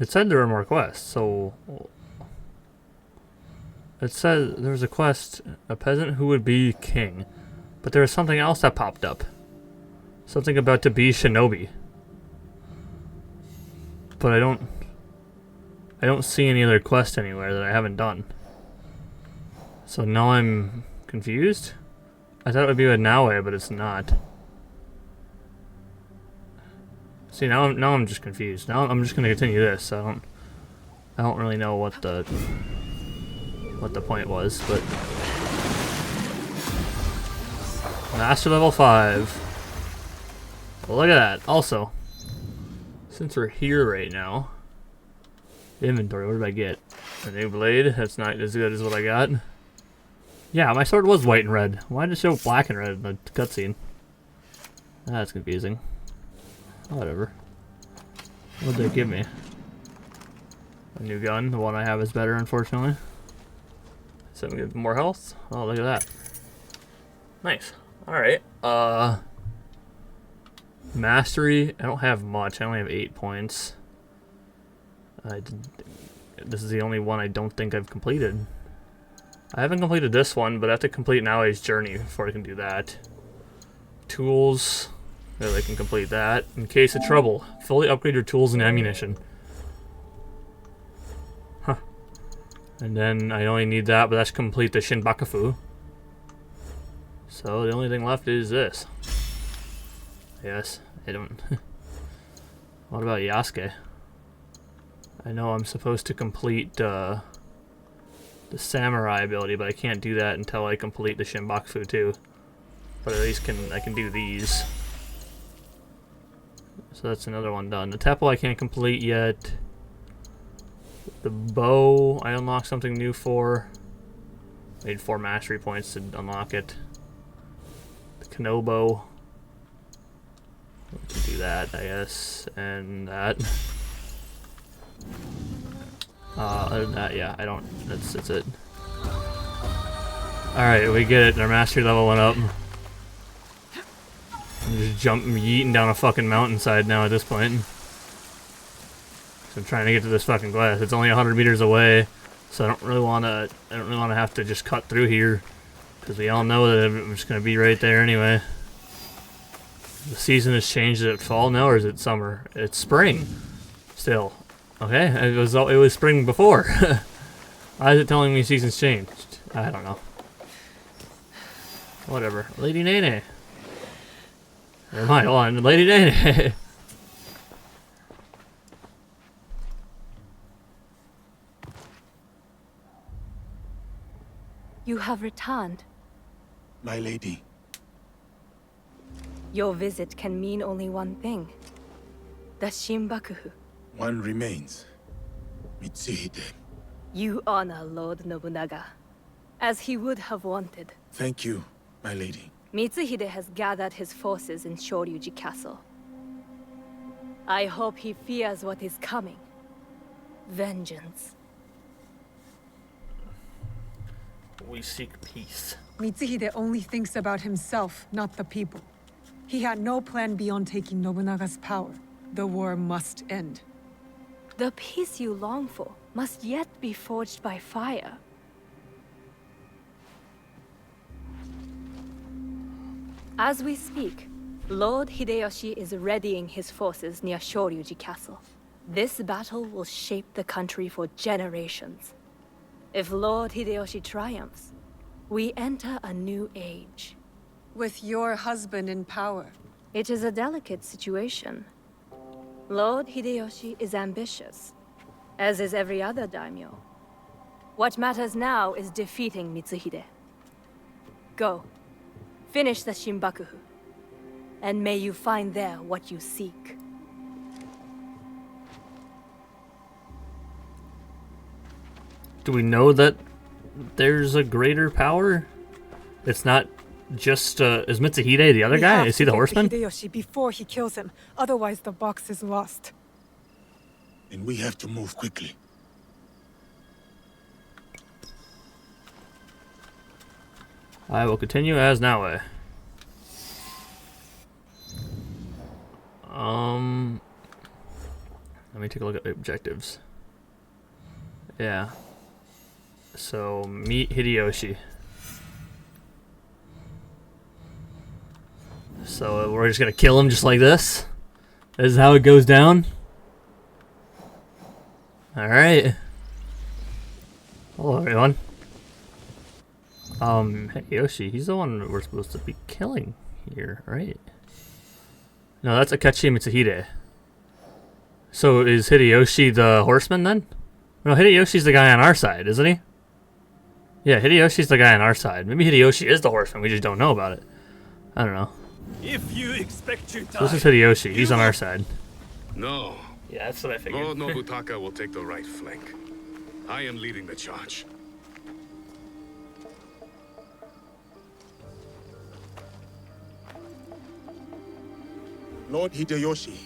It said there were more quests, so... It said there was a quest, a peasant who would be king. But there was something else that popped up. Something about to be shinobi. But I don't see any other quest anywhere that I haven't done. So now I'm confused? I thought it would be with Naoe, but it's not. See, now I'm just confused. Now I'm just gonna continue this. I don't really know what the point was, but Master level 5. Look at that. Also, since we're here right now, inventory. What did I get? A new blade. That's not as good as what I got. Yeah, my sword was white and red. Why did it show black and red in the cutscene? That's confusing. Whatever. What did they give me? A new gun. The one I have is better, unfortunately. So give more health. Oh, look at that. Nice. Alright. Mastery. I don't have much. I only have 8 points. This is the only one I don't think I've completed. I haven't completed this one, but I have to complete Naoi's journey before I can do that. tools. Yeah, they can complete that. In case of trouble, fully upgrade your tools and ammunition. Huh. And then I only need that, but that's complete the Shinbakufu. So the only thing left is this. Yes, I don't. What about Yasuke? I know I'm supposed to complete the samurai ability, but I can't do that until I complete the Shinbakufu too. But at least I can do these. So that's another one done. The Teppo I can't complete yet. The bow I unlocked something new for. I need 4 mastery points to unlock it. The Kanobo. We can do that, I guess, and that. Other than that, yeah, I don't. That's it. All right, we get it. Our mastery level went up. I'm just yeeting down a fucking mountainside now at this point. So I'm trying to get to this fucking glass. It's only 100 meters away, so I don't really want to. I don't really want to have to just cut through here, because we all know that I'm just gonna be right there anyway. The season has changed. Is it fall now or is it summer? It's spring. Still, okay. It was spring before. Why is it telling me season's changed? I don't know. Whatever. Lady Nene. Never mind, hold on. Lady Nene. You have returned. My lady. Your visit can mean only one thing. The Shinbakufu. One remains. Mitsuhide. You honor Lord Nobunaga, as he would have wanted. Thank you, my lady. Mitsuhide has gathered his forces in Shoryuji Castle. I hope he fears what is coming. Vengeance. We seek peace. Mitsuhide only thinks about himself, not the people. He had no plan beyond taking Nobunaga's power. The war must end. The peace you long for must yet be forged by fire. As we speak, Lord Hideyoshi is readying his forces near Shoryuji Castle. This battle will shape the country for generations. If Lord Hideyoshi triumphs, we enter a new age. With your husband in power. It is a delicate situation. Lord Hideyoshi is ambitious, as is every other daimyo. What matters now is defeating Mitsuhide. Go. Finish the Shinbakufu, and may you find there what you seek. Do we know that there's a greater power? It's not just, is Mitsuhide the other guy? Is he the horseman? Hideyoshi before he kills him, otherwise the box is lost. And we have to move quickly. I will continue as Naue. Let me take a look at the objectives. Yeah. So, meet Hideyoshi. So, we're just gonna kill him just like this? This is how it goes down? Alright. Hello, everyone. Hideyoshi, he's the one that we're supposed to be killing here, right? No, that's Akechi Mitsuhide. So is Hideyoshi the horseman then? No, Hideyoshi's the guy on our side, isn't he? Yeah, Hideyoshi's the guy on our side. Maybe Hideyoshi is the horseman, we just don't know about it. I don't know. If you expect to die, So this is Hideyoshi, he's on our side. No. Yeah, that's what I figured. Lord Nobutaka will take the right flank. I am leading the charge. Lord Hideyoshi,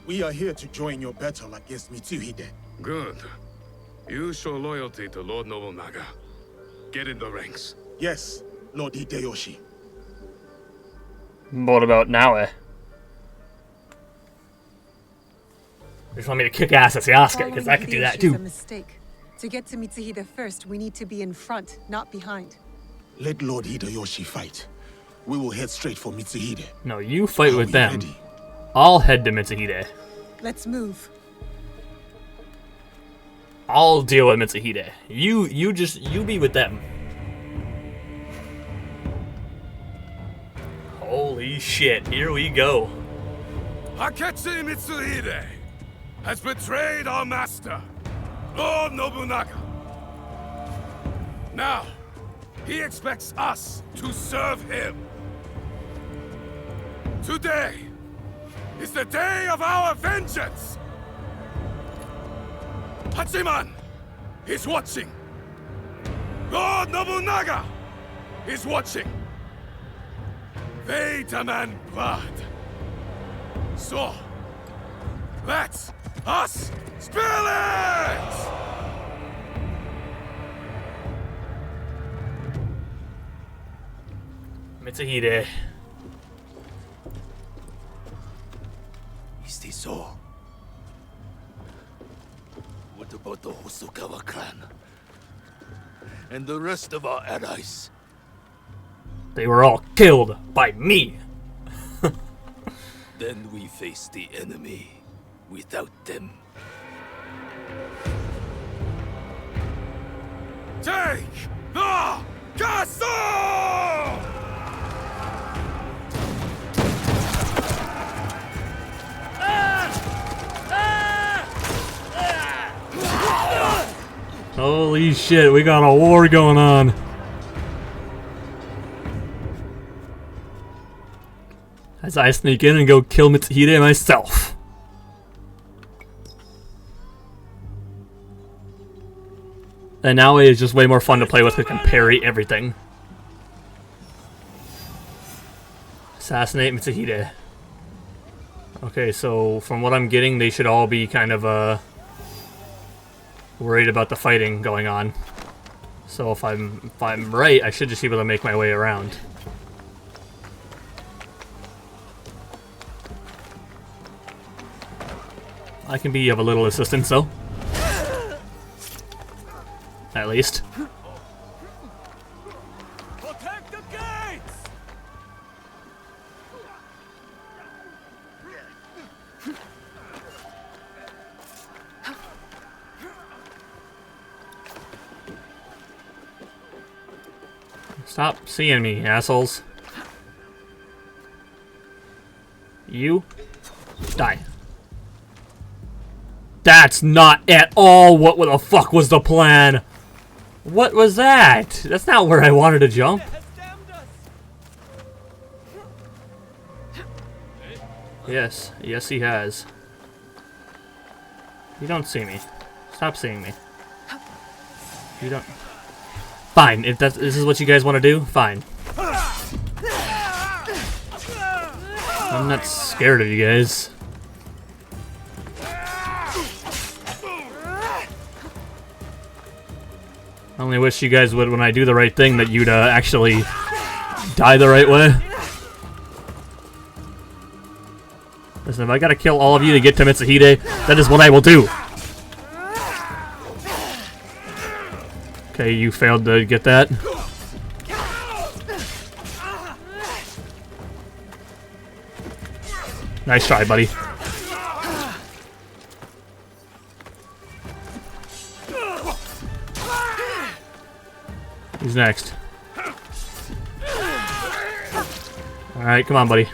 we are here to join your battle against Mitsuhide. Good. You show loyalty to Lord Nobunaga. Get in the ranks. Yes, Lord Hideyoshi. What about Naue? You just want me to kick ass as Yasuke, because I could do that too. A mistake. To get to Mitsuhide first, we need to be in front, not behind. Let Lord Hideyoshi fight. we will head straight for Mitsuhide. No, you fight Are with we them. ready? I'll head to Mitsuhide. Let's move. I'll deal with Mitsuhide. You be with them. Holy shit, here we go. Akechi Mitsuhide has betrayed our master, Lord Nobunaga. Now, he expects us to serve him. Today is the day of our vengeance! Hachiman is watching. Lord Nobunaga is watching. They demand blood. So, let us spill it! Mitsuhide. Is this all? What about the Hosokawa clan? And the rest of our allies? They were all killed by me. Then we face the enemy without them. Take the castle! Holy shit, we got a war going on. As I sneak in and go kill Mitsuhide myself. And now it is just way more fun to play with. I can parry everything. Assassinate Mitsuhide. Okay, so from what I'm getting, they should all be kind of worried about the fighting going on. So if I'm right, I should just be able to make my way around. I can be of a little assistance, though. At least. Protect the gates! Stop seeing me, assholes. You die. That's not at all what the fuck was the plan. What was that? That's not where I wanted to jump. Yes, yes he has. You don't see me. Stop seeing me. You don't. Fine, if this is what you guys want to do, fine. I'm not scared of you guys. I only wish you guys would, when I do the right thing, that you'd actually die the right way. Listen, if I gotta kill all of you to get to Mitsuhide, that is what I will do. Okay, you failed to get that. Nice try, buddy. Who's next? Alright, come on, buddy.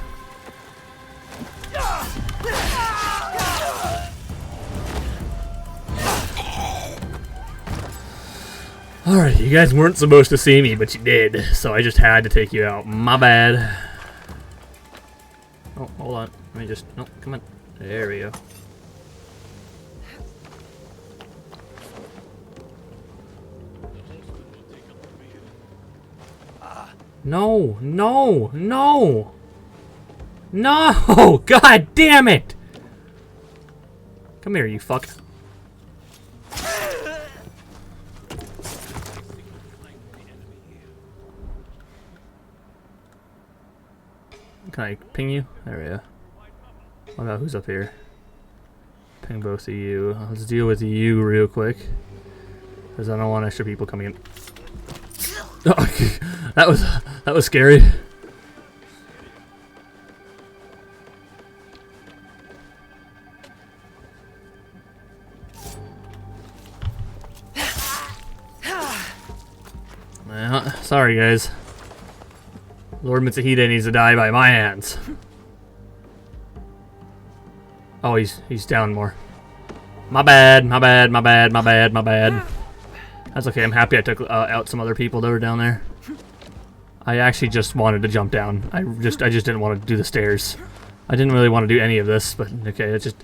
Alright, you guys weren't supposed to see me, but you did, so I just had to take you out. My bad. Oh, hold on. Let me just... No, come on. There we go. No, no, no! No! God damn it! Come here, you fuck. Can I ping you? There we go. What about who's up here? Ping both of you. Let's deal with you real quick. Because I don't want extra people coming in. Oh, that was scary. Sorry, guys. Lord Mitsuhide needs to die by my hands. Oh, he's down more. My bad, my bad, my bad, my bad, my bad. That's okay, I'm happy I took out some other people that were down there. I actually just wanted to jump down. I just didn't want to do the stairs. I didn't really want to do any of this, but okay, it just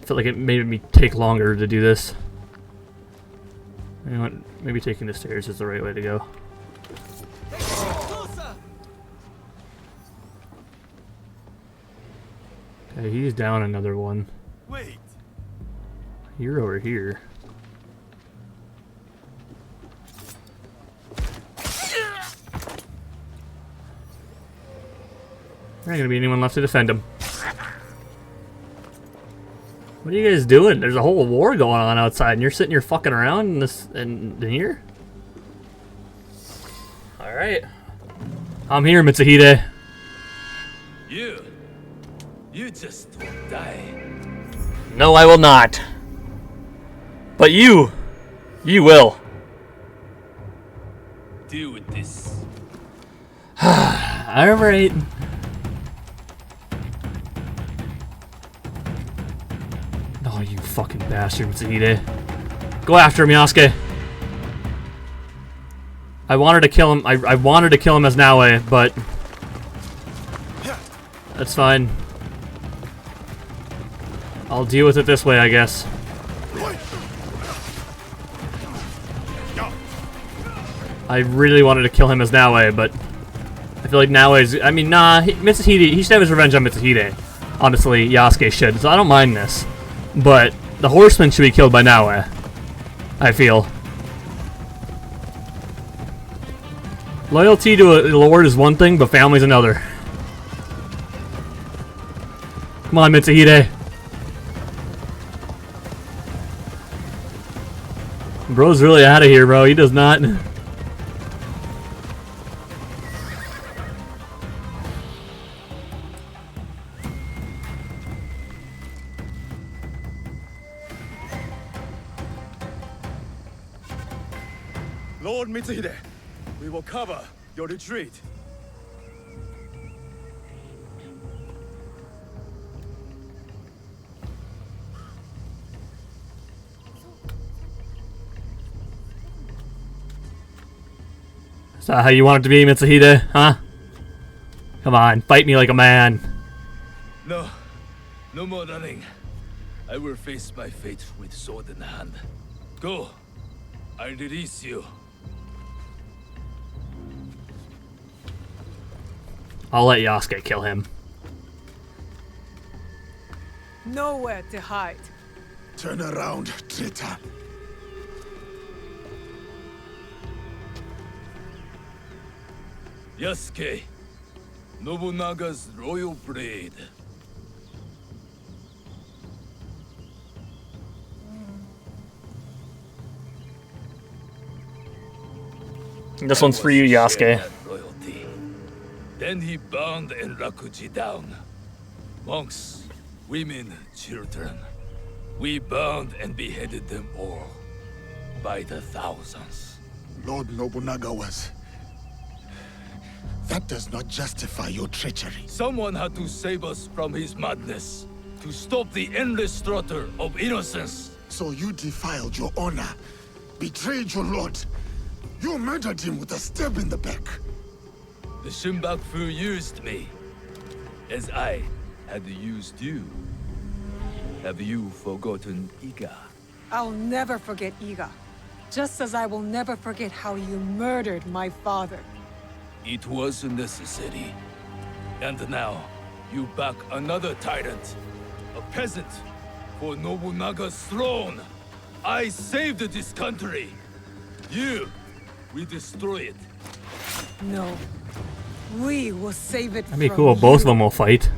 felt like it made me take longer to do this. You know what? Maybe taking the stairs is the right way to go. Okay, he's down another one. Wait. You're over here. There ain't gonna be anyone left to defend him. What are you guys doing? There's a whole war going on outside, and you're sitting here fucking around in this in here. All right, I'm here, Mitsuhide. You just won't die. No, I will not. But you will. Deal with this. All right. Oh, you fucking bastard, Mitsuhide. Go after him, Yasuke. I wanted to kill him. I wanted to kill him as Naue, but that's fine. I'll deal with it this way, I guess. I really wanted to kill him as Naue, but I feel like Naue's... I mean, nah, Mitsuhide, he should have his revenge on Mitsuhide. Honestly, Yasuke should, so I don't mind this. But the horseman should be killed by Naue, I feel. Loyalty to a lord is one thing, but family's another. Come on, Mitsuhide. Bro's really out of here, bro. He does not... Lord Mitsuhide, we will cover your retreat. Is that how you want it to be, Mitsuhide? Huh? Come on, fight me like a man. No more running. I will face my fate with sword in hand. Go. I release you. I'll let Yasuke kill him. Nowhere to hide. Turn around, traitor. Yasuke, Nobunaga's royal blade. This one's for you, Yasuke. Then he bound Enrakuji down. Monks, women, children. We bound and beheaded them all. By the thousands. Lord Nobunaga was... That does not justify your treachery. Someone had to save us from his madness. To stop the endless slaughter of innocents. So you defiled your honor. Betrayed your lord. You murdered him with a stab in the back. The Shinbakufu used me, as I had used you. Have you forgotten Iga? I'll never forget Iga. Just as I will never forget how you murdered my father. It was necessary. And now, you back another tyrant. A peasant. For Nobunaga's throne. I saved this country. We destroy it. No. We will save it. That'd be cool. Both of them will fight.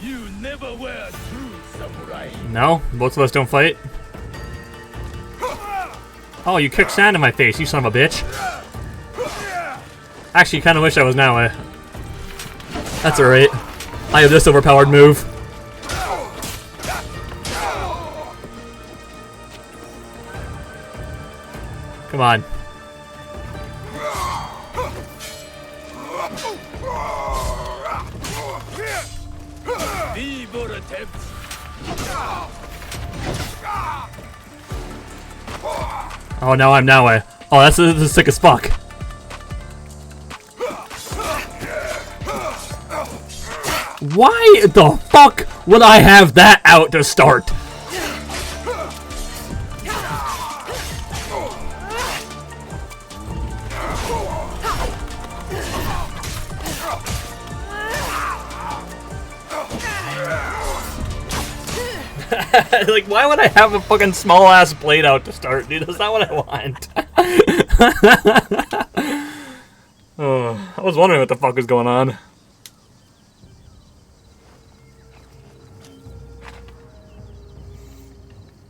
You never were true samurai. No, both of us don't fight. Oh, you kicked sand in my face, you son of a bitch. Actually, kind of wish I was Naue. That's alright. I have this overpowered move. Come on. Be more attempts. Oh, now I'm that way. Oh, this is sick as fuck. Why the fuck would I have that out to start? Like, why would I have a fucking small ass blade out to start, dude? That's not what I want. Oh, I was wondering what the fuck was going on.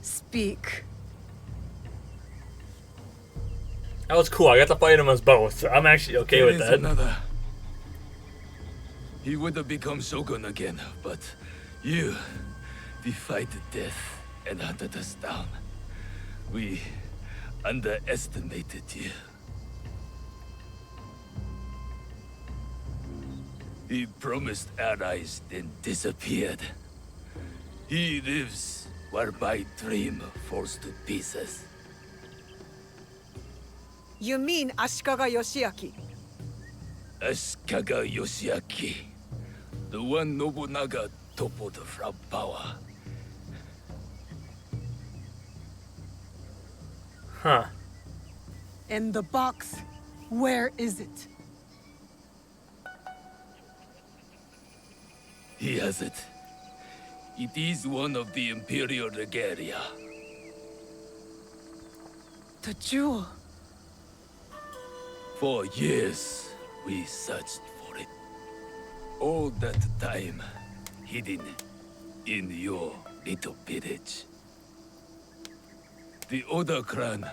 Speak. That was cool. I got to fight him as both. I'm actually okay with that. Another. He would have become Shogun again, but you defied death and hunted us down. We underestimated you. He promised allies, then disappeared. He lives where my dream falls to pieces. You mean Ashikaga Yoshiaki? Ashikaga Yoshiaki, the one Nobunaga toppled from power. Huh. And the box, where is it? He has it. It is one of the Imperial regalia. The jewel. For years, we searched for it. All that time, hidden in your little village. The Oda clan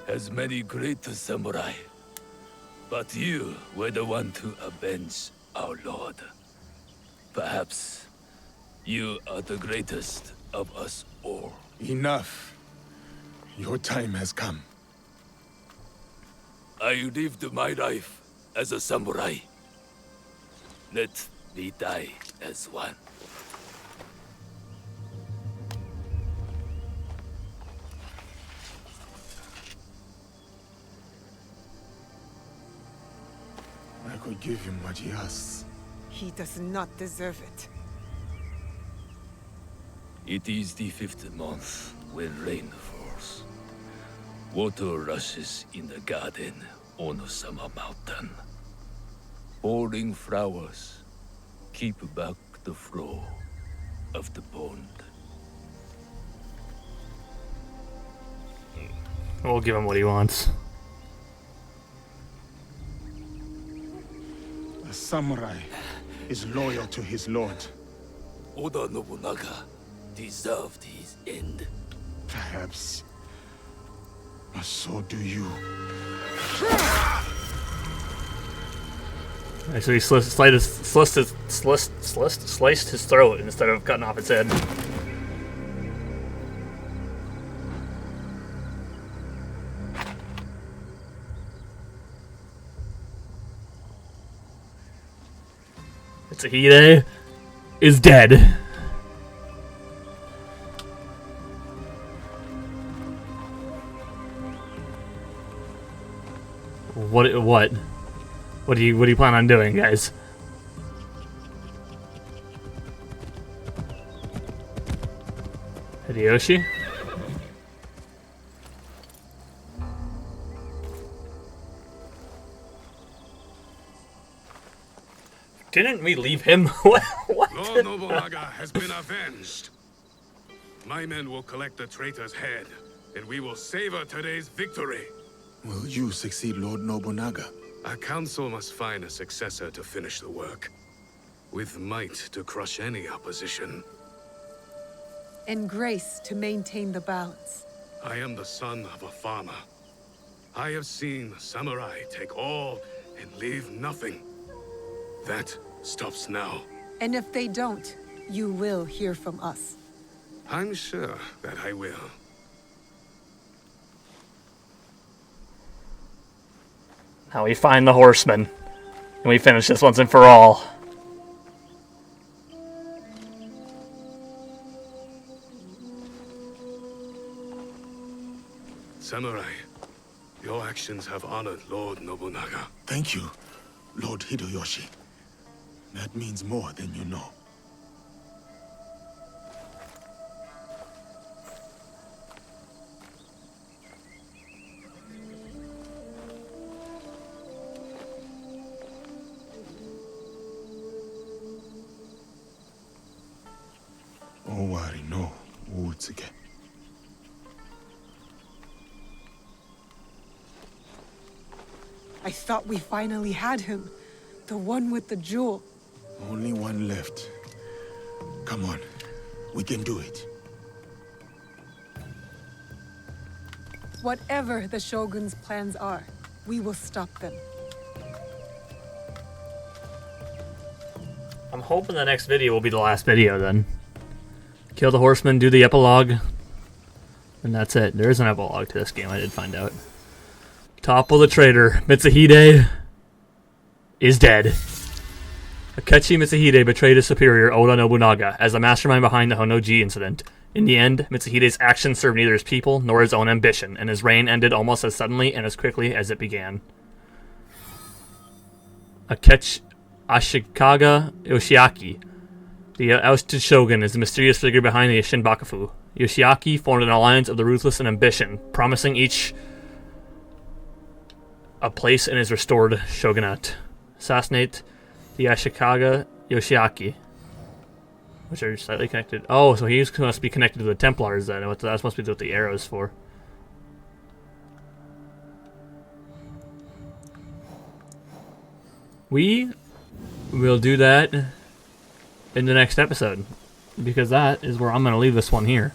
has many great samurai, but you were the one to avenge our lord. Perhaps you are the greatest of us all. Enough. Your time has come. I lived my life as a samurai. Let me die as one. I could give him what he asks. He does not deserve it. It is the 5th month when rain falls. Water rushes in the garden on Summer Mountain. Falling flowers keep back the flow of the pond. We'll give him what he wants. A samurai is loyal to his lord. Oda Nobunaga deserved his end. Perhaps. But so do you. Actually, he sliced his throat instead of cutting off its head. Mitsuhide is dead. What do you plan on doing, guys? Hideyoshi? Didn't we leave him? What? Lord Nobunaga has been avenged. My men will collect the traitor's head, and we will savor today's victory. Will you succeed Lord Nobunaga? Our council must find a successor to finish the work, with might to crush any opposition. And grace to maintain the balance. I am the son of a farmer. I have seen samurai take all and leave nothing. That stops now. And if they don't, you will hear from us. I'm sure that I will. Now we find the horseman. And we finish this once and for all. Samurai, your actions have honored Lord Nobunaga. Thank you, Lord Hideyoshi. That means more than you know. Owari no Uutsuke. I thought we finally had him. The one with the jewel. Only one left. Come on, we can do it. Whatever the Shogun's plans are, we will stop them. I'm hoping the next video will be the last video then. Kill the horseman, do the epilogue, and that's it. There is an epilogue to this game, I did find out. Topple the traitor. Mitsuhide is dead. Akechi Mitsuhide betrayed his superior, Oda Nobunaga, as the mastermind behind the Honnoji incident. In the end, Mitsuhide's actions served neither his people nor his own ambition, and his reign ended almost as suddenly and as quickly as it began. Akechi Ashikaga Yoshiaki, the ousted shogun, is the mysterious figure behind the Shinbakufu. Yoshiaki formed an alliance of the ruthless and ambition, promising each a place in his restored shogunate. Assassinate the Ashikaga Yoshiaki, which are slightly connected. Oh, so he must be connected to the Templars then. That must be what the arrow is for. We will do that in the next episode, because that is where I'm going to leave this one here.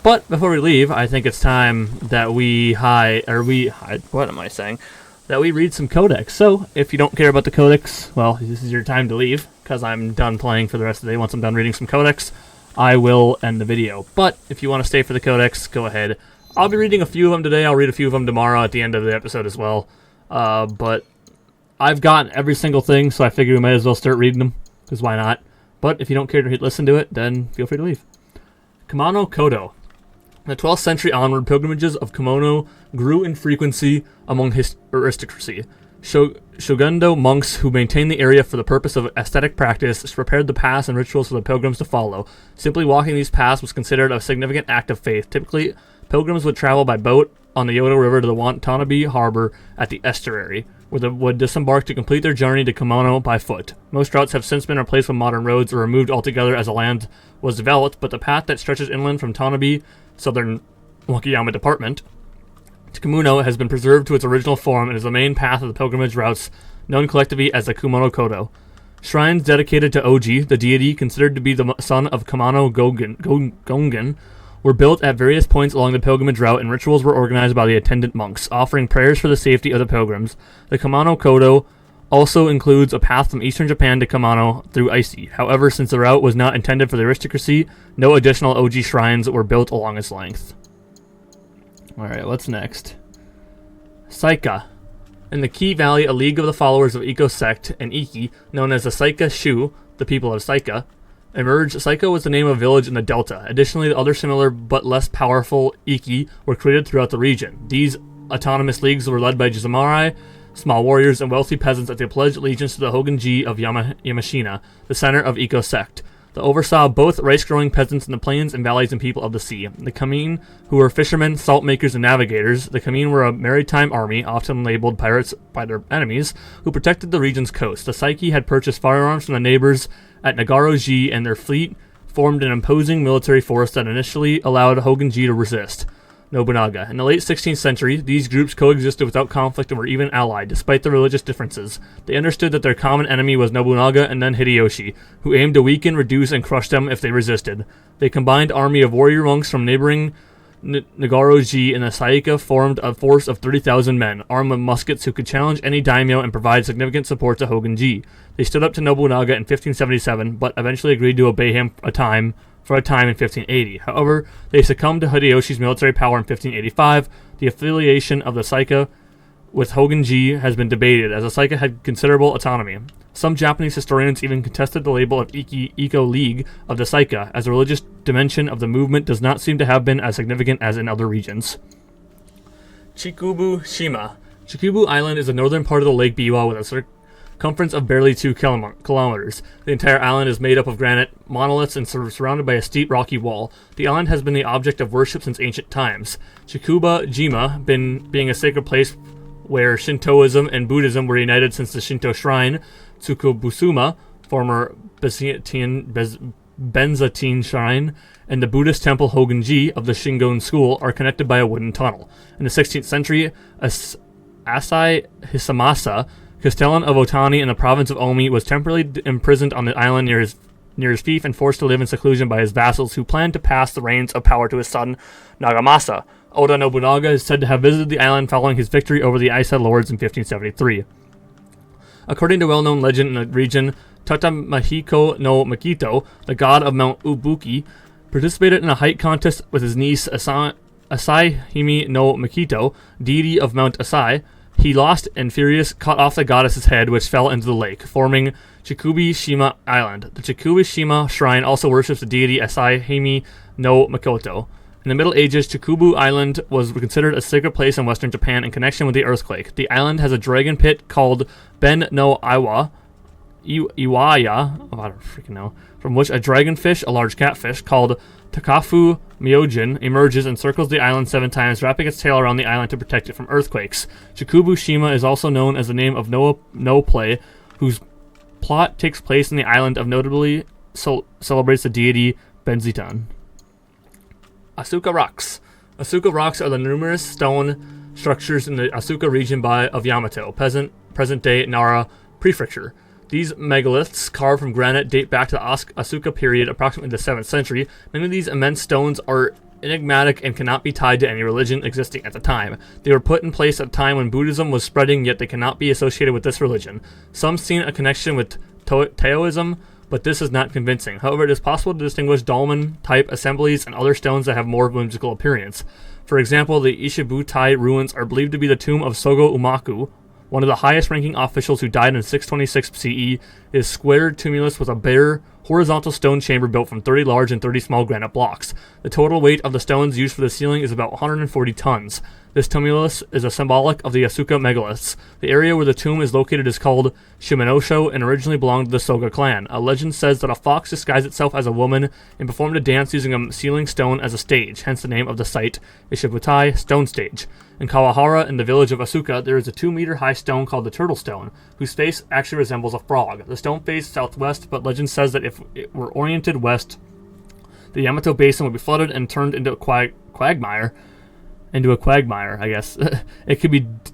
But before we leave, I think it's time that we what am I saying? That we read some codex. So, if you don't care about the codex, well, this is your time to leave, because I'm done playing for the rest of the day. Once I'm done reading some codex, I will end the video. But, if you want to stay for the codex, go ahead. I'll be reading a few of them today. I'll read a few of them tomorrow at the end of the episode as well. But I've gotten every single thing, so I figure we might as well start reading them, because why not? But if you don't care to listen to it, then feel free to leave. Kimono Kodo. In the 12th century onward, pilgrimages of kimono grew in frequency among aristocracy. Shogundo monks who maintained the area for the purpose of aesthetic practice prepared the paths and rituals for the pilgrims to follow. Simply walking these paths was considered a significant act of faith. Typically, pilgrims would travel by boat on the Yodo River to the Watanabe harbor at the estuary, where they would disembark to complete their journey to Kimono by foot. Most routes have since been replaced with modern roads or removed altogether as the land was developed, but the path that stretches inland from Tanabe, southern Wakayama department, to Kimono has been preserved to its original form and is the main path of the pilgrimage routes, known collectively as the Kimono Kodo. Shrines dedicated to Oji, the deity considered to be the son of Kamano Gongen, were built at various points along the pilgrimage route, and rituals were organized by the attendant monks, offering prayers for the safety of the pilgrims. The Kamano Kodo also includes a path from eastern Japan to Kamano through Icy. However, since the route was not intended for the aristocracy, no additional Oji shrines were built along its length. Alright, what's next? Saika. In the Ki Valley, a league of the followers of Iko sect and Iki, known as the Saika Shu, the people of Saika, emerged. Saika was the name of a village in the delta. Additionally, other similar but less powerful Iki were created throughout the region. These autonomous leagues were led by Jizumarai, small warriors, and wealthy peasants that they pledged allegiance to the Hogenji of Yamashina, the center of Iko sect. They oversaw both rice-growing peasants in the plains and valleys and people of the sea. The Kamin, who were fishermen, salt makers, and navigators. The Kamin were a maritime army, often labeled pirates by their enemies, who protected the region's coast. The Saiki had purchased firearms from the neighbors at Nagaro-ji, and their fleet formed an imposing military force that initially allowed Hogenji to resist Nobunaga. In the late 16th century, these groups coexisted without conflict and were even allied, despite their religious differences. They understood that their common enemy was Nobunaga and then Hideyoshi, who aimed to weaken, reduce, and crush them if they resisted. They combined army of warrior monks from neighboring Nagaro-ji and the Saika formed a force of 30,000 men, armed with muskets who could challenge any daimyo and provide significant support to Hogenji. They stood up to Nobunaga in 1577, but eventually agreed to obey him for a time in 1580. However, they succumbed to Hideyoshi's military power in 1585. The affiliation of the Saika with Hogenji has been debated, as Asuka had considerable autonomy. Some Japanese historians even contested the label of Eco-League of the Saika, as the religious dimension of the movement does not seem to have been as significant as in other regions. Chikubu Shima. Chikubu Island is the northern part of the Lake Biwa with a circumference of barely 2 kilometers. The entire island is made up of granite monoliths and surrounded by a steep rocky wall. The island has been the object of worship since ancient times. Chikuba Jima being a sacred place where Shintoism and Buddhism were united since the Shinto shrine, Tsukubusuma, former Benzatin shrine, and the Buddhist temple Hogenji of the Shingon school are connected by a wooden tunnel. In the 16th century, Asai Hisamasa, Castellan of Otani in the province of Omi, was temporarily imprisoned on the island near his fief and forced to live in seclusion by his vassals who planned to pass the reins of power to his son, Nagamasa. Oda Nobunaga is said to have visited the island following his victory over the Aisa lords in 1573. According to well-known legend in the region, Tatamahiko no Makito, the god of Mount Ubuki, participated in a height contest with his niece Asai Hime no Makito, deity of Mount Asai. He lost and, furious, cut off the goddess's head, which fell into the lake, forming Chikubi Shima Island. The Chikubi Shima shrine also worships the deity Asai Hime no Makoto. In the Middle Ages, Chikubu Island was considered a sacred place in western Japan in connection with the earthquake. The island has a dragon pit called Ben no Iwaya, I don't freaking know, from which a dragonfish, a large catfish, called Takafu Myojin, emerges and circles the island 7 times, wrapping its tail around the island to protect it from earthquakes. Chikubu Shima is also known as the name of no play, whose plot takes place in the island of notably celebrates the deity Benzitan. Asuka Rocks. Asuka Rocks are the numerous stone structures in the Asuka region of Yamato, present-day Nara Prefecture. These megaliths, carved from granite, date back to the Asuka period, approximately the 7th century. Many of these immense stones are enigmatic and cannot be tied to any religion existing at the time. They were put in place at a time when Buddhism was spreading, yet they cannot be associated with this religion. Some seen a connection with Taoism, but this is not convincing. However, it is possible to distinguish dolmen-type assemblies and other stones that have more whimsical appearance. For example, the Ishibutai ruins are believed to be the tomb of Sogo Umaku, one of the highest-ranking officials who died in 626 CE. It is squared tumulus with a bare, horizontal stone chamber built from 30 large and 30 small granite blocks. The total weight of the stones used for the ceiling is about 140 tons. This tumulus is a symbolic of the Asuka megaliths. The area where the tomb is located is called Shimanosho and originally belonged to the Soga clan. A legend says that a fox disguised itself as a woman and performed a dance using a ceiling stone as a stage, hence the name of the site, Ishibutai Stone Stage. In Kawahara, in the village of Asuka, there is a 2-meter-high stone called the Turtle Stone, whose face actually resembles a frog. The stone faces southwest, but legend says that if it were oriented west, the Yamato Basin would be flooded and turned into a quagmire, I guess. It could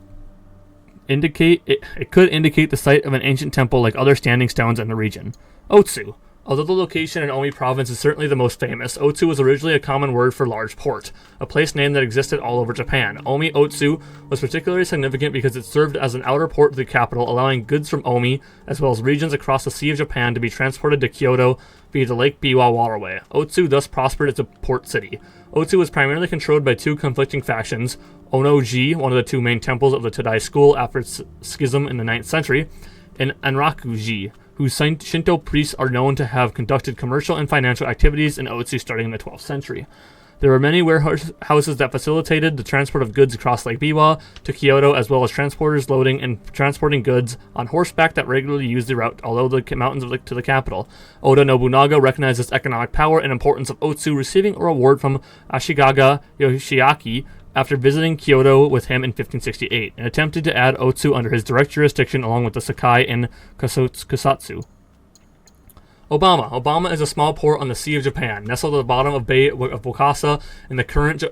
indicate the site of an ancient temple like other standing stones in the region. Otsu. Although the location in Omi province is certainly the most famous, Otsu was originally a common word for large port, a place name that existed all over Japan. Omi Otsu was particularly significant because it served as an outer port to the capital, allowing goods from Omi, as well as regions across the Sea of Japan, to be transported to Kyoto via the Lake Biwa waterway. Otsu thus prospered as a port city. Otsu was primarily controlled by 2 conflicting factions, Ono-ji, one of the 2 main temples of the Todai school after its schism in the 9th century, and Anraku-ji, whose Shinto priests are known to have conducted commercial and financial activities in Otsu starting in the 12th century. There were many warehouses that facilitated the transport of goods across Lake Biwa to Kyoto, as well as transporters loading and transporting goods on horseback that regularly used the route although the mountains to the capital. Oda Nobunaga recognized this economic power and importance of Otsu, receiving a reward from Ashikaga Yoshiaki after visiting Kyoto with him in 1568, and attempted to add Otsu under his direct jurisdiction along with the Sakai and Kusatsu. Obama. Obama is a small port on the Sea of Japan, nestled at the bottom of Bay of Bokasa in the current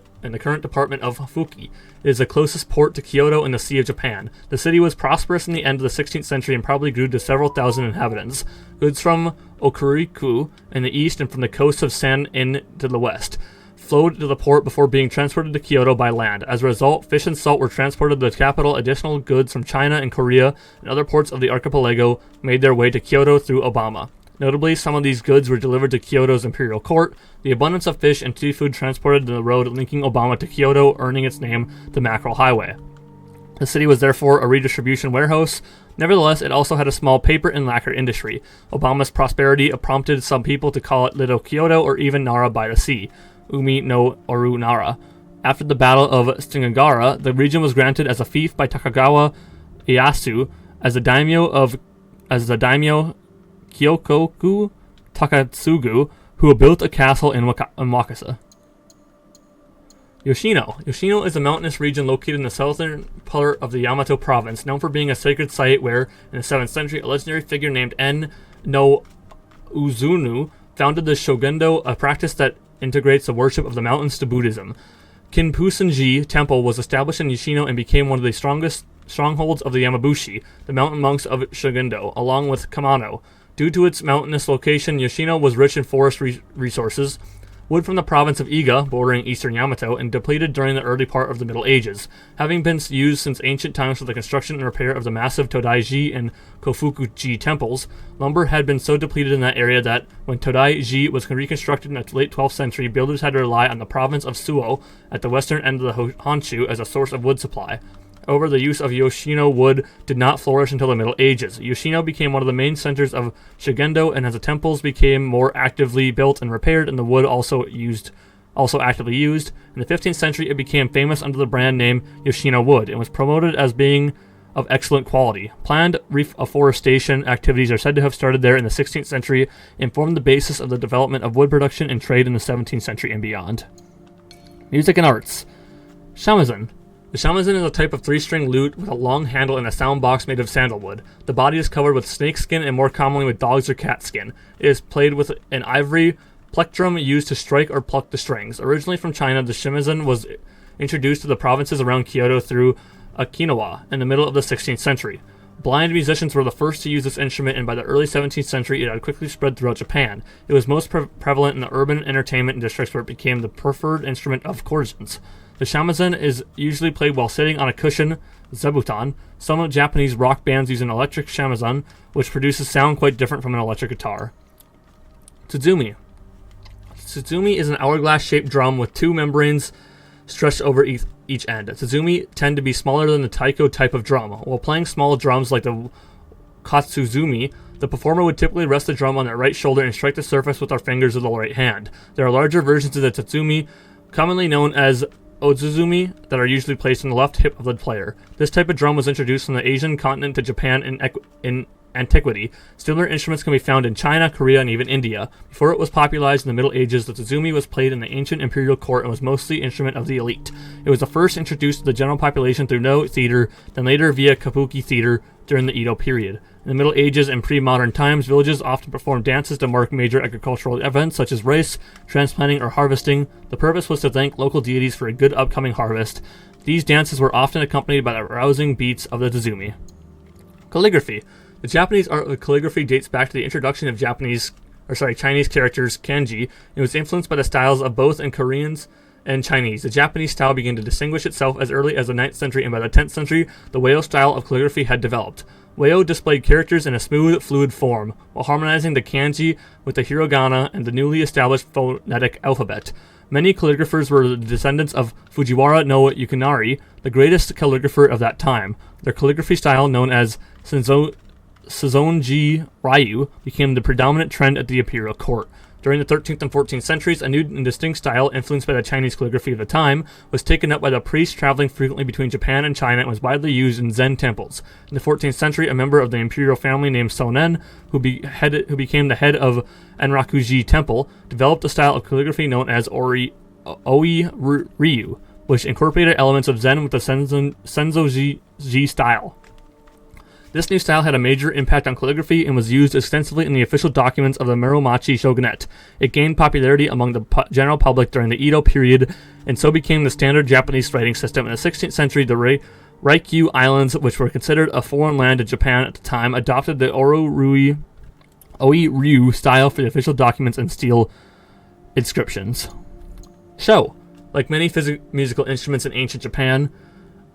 department of Fuki. It is the closest port to Kyoto in the Sea of Japan. The city was prosperous in the end of the 16th century and probably grew to several thousand inhabitants. Goods from Okuriku in the east and from the coast of San-in to the west flowed to the port before being transported to Kyoto by land. As a result, fish and salt were transported to the capital. Additional goods from China and Korea and other ports of the archipelago made their way to Kyoto through Obama. Notably, some of these goods were delivered to Kyoto's imperial court. The abundance of fish and seafood transported to the road linking Obama to Kyoto, earning its name the Mackerel Highway. The city was therefore a redistribution warehouse. Nevertheless, it also had a small paper and lacquer industry. Obama's prosperity prompted some people to call it Little Kyoto or even Nara by the Sea, Umi no Oru Nara. After the Battle of Singagara, the region was granted as a fief by Takagawa Ieyasu as the daimyo Kyokoku Takatsugu, who built a castle in Wakasa. Yoshino. Yoshino is a mountainous region located in the southern part of the Yamato province, known for being a sacred site where, in the 7th century, a legendary figure named En no Uzunu founded the Shogundo, a practice that integrates the worship of the mountains to Buddhism. Kinpusenji Temple was established in Yoshino and became one of the strongest strongholds of the Yamabushi, the mountain monks of Shogundo, along with Kamano. Due to its mountainous location, Yoshino was rich in forest resources. Wood from the province of Iga, bordering eastern Yamato, and depleted during the early part of the Middle Ages, having been used since ancient times for the construction and repair of the massive Todai-ji and Kofuku-ji temples. Lumber had been so depleted in that area that, when Todai-ji was reconstructed in the late 12th century, builders had to rely on the province of Suo, at the western end of the Honshu, as a source of wood supply. However, the use of Yoshino wood did not flourish until the Middle Ages. Yoshino became one of the main centers of Shogundo, and as the temples became more actively built and repaired, and the wood also actively used, in the 15th century it became famous under the brand name Yoshino wood, and was promoted as being of excellent quality. Planned reforestation activities are said to have started there in the 16th century and formed the basis of the development of wood production and trade in the 17th century and beyond. Music and arts. Shamisen. The shamisen is a type of 3-string lute with a long handle and a sound box made of sandalwood. The body is covered with snake skin and more commonly with dog's or cat skin. It is played with an ivory plectrum used to strike or pluck the strings. Originally from China, the shamisen was introduced to the provinces around Kyoto through Okinawa in the middle of the 16th century. Blind musicians were the first to use this instrument, and by the early 17th century it had quickly spread throughout Japan. It was most prevalent in the urban entertainment districts, where it became the preferred instrument of courtesans. The shamisen is usually played while sitting on a cushion, zebutan. Some Japanese rock bands use an electric shamisen, which produces sound quite different from an electric guitar. Tsuzumi. Tsuzumi is an hourglass-shaped drum with 2 membranes stretched over each end. Tsuzumi tend to be smaller than the taiko type of drum. While playing small drums like the katsuzumi, the performer would typically rest the drum on their right shoulder and strike the surface with their fingers of the right hand. There are larger versions of the tsuzumi, commonly known as otsuzumi, that are usually placed on the left hip of the player. This type of drum was introduced from the Asian continent to Japan in antiquity. Similar instruments can be found in China, Korea, and even India. Before it was popularized in the Middle Ages, the tsuzumi was played in the ancient imperial court and was mostly instrument of the elite. It was the first introduced to the general population through Noh theater, then later via kabuki theater during the Edo period. In the Middle Ages and pre-modern times, villages often performed dances to mark major agricultural events such as rice, transplanting, or harvesting. The purpose was to thank local deities for a good upcoming harvest. These dances were often accompanied by the rousing beats of the tsuzumi. Calligraphy. The Japanese art of calligraphy dates back to the introduction of Chinese characters, kanji, and was influenced by the styles of both in Koreans and Chinese. The Japanese style began to distinguish itself as early as the 9th century, and by the 10th century, the Weo style of calligraphy had developed. Weo displayed characters in a smooth, fluid form, while harmonizing the kanji with the hiragana and the newly established phonetic alphabet. Many calligraphers were the descendants of Fujiwara no Yukinari, the greatest calligrapher of that time. Their calligraphy style, known as Sezonji Ryu, became the predominant trend at the imperial court. During the 13th and 14th centuries, a new and distinct style, influenced by the Chinese calligraphy of the time, was taken up by the priests traveling frequently between Japan and China and was widely used in Zen temples. In the 14th century, a member of the imperial family named Sonen, who became the head of Enrakuji Temple, developed a style of calligraphy known as Oi-ryu, which incorporated elements of Zen with the Senzo-ji style. This new style had a major impact on calligraphy and was used extensively in the official documents of the Muromachi shogunate. It gained popularity among the general public during the Edo period, and so became the standard Japanese writing system. In the 16th century, the Ryukyu Islands, which were considered a foreign land to Japan at the time, adopted the Oi-ryu style for the official documents and steel inscriptions. Sho. Like many musical instruments in ancient Japan,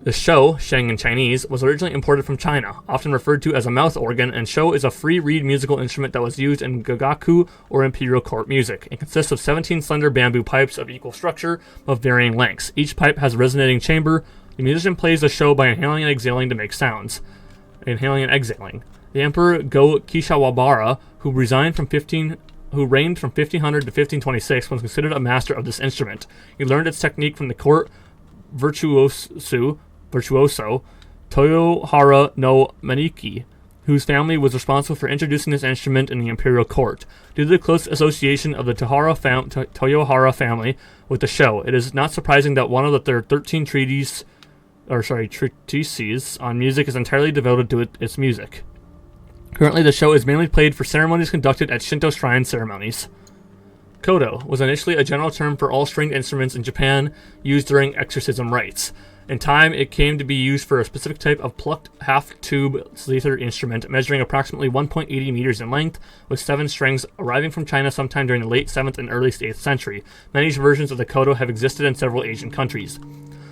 the sho, sheng in Chinese, was originally imported from China, often referred to as a mouth organ, and sho is a free reed musical instrument that was used in gagaku or imperial court music. It consists of 17 slender bamboo pipes of equal structure of varying lengths. Each pipe has a resonating chamber, The musician plays the show by inhaling and exhaling to make sounds. Inhaling and exhaling. The Emperor Go Kishawabara, who reigned from 1500 to 1526, was considered a master of this instrument. He learned its technique from the court virtuoso Toyohara no Maniki, whose family was responsible for introducing this instrument in the imperial court. Due to the close association of the Toyohara family with the show, it is not surprising that one of their 13 treatises on music is entirely devoted to its music. Currently, the show is mainly played for ceremonies conducted at Shinto shrine ceremonies. Kodo was initially a general term for all stringed instruments in Japan used during exorcism rites. In time, it came to be used for a specific type of plucked half-tube zither instrument measuring approximately 1.80 meters in length, with 7 strings arriving from China sometime during the late 7th and early 8th century. Many versions of the kodo have existed in several Asian countries.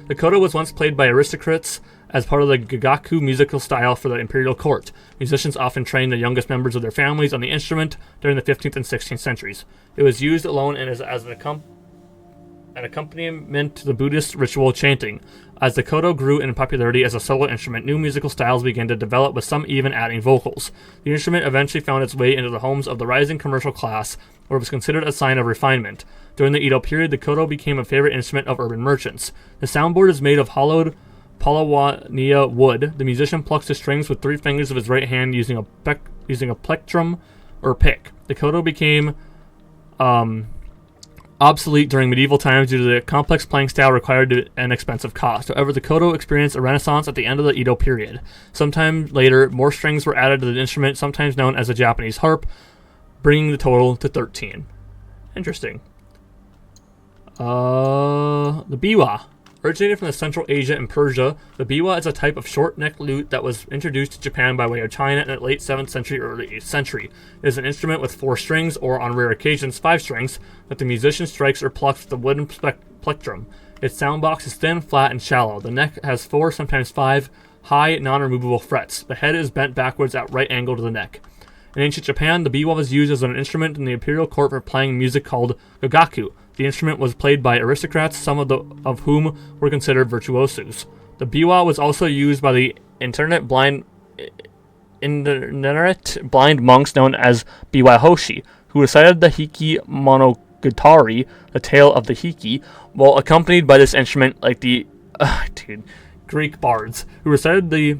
The kodo was once played by aristocrats as part of the gagaku musical style for the imperial court. Musicians often trained the youngest members of their families on the instrument during the 15th and 16th centuries. It was used alone and as an accompaniment to the Buddhist ritual chanting. As the kodo grew in popularity as a solo instrument, new musical styles began to develop, with some even adding vocals. The instrument eventually found its way into the homes of the rising commercial class, where it was considered a sign of refinement. During the Edo period, the kodo became a favorite instrument of urban merchants. The soundboard is made of hollowed Palawania wood. The musician plucks the strings with 3 fingers of his right hand using a plectrum or pick. The kodo became obsolete during medieval times due to the complex playing style required and expensive cost. However, the kodo experienced a renaissance at the end of the Edo period. Sometime later, more strings were added to the instrument, sometimes known as a Japanese harp, bringing the total to 13. Interesting. The biwa. Originated from Central Asia and Persia, the biwa is a type of short-necked lute that was introduced to Japan by way of China in the late 7th century or early 8th century. It is an instrument with 4 strings, or on rare occasions 5 strings, that the musician strikes or plucks with a wooden plectrum. Its sound box is thin, flat, and shallow. The neck has 4, sometimes 5, high, non-removable frets. The head is bent backwards at right angle to the neck. In ancient Japan, the biwa was used as an instrument in the imperial court for playing music called gagaku. The instrument was played by aristocrats, some of whom were considered virtuosos. The biwa was also used by the itinerant blind monks known as biwahoshi, who recited the Hiki Monogatari, the tale of the Hiki, while accompanied by this instrument like the Greek bards, who recited the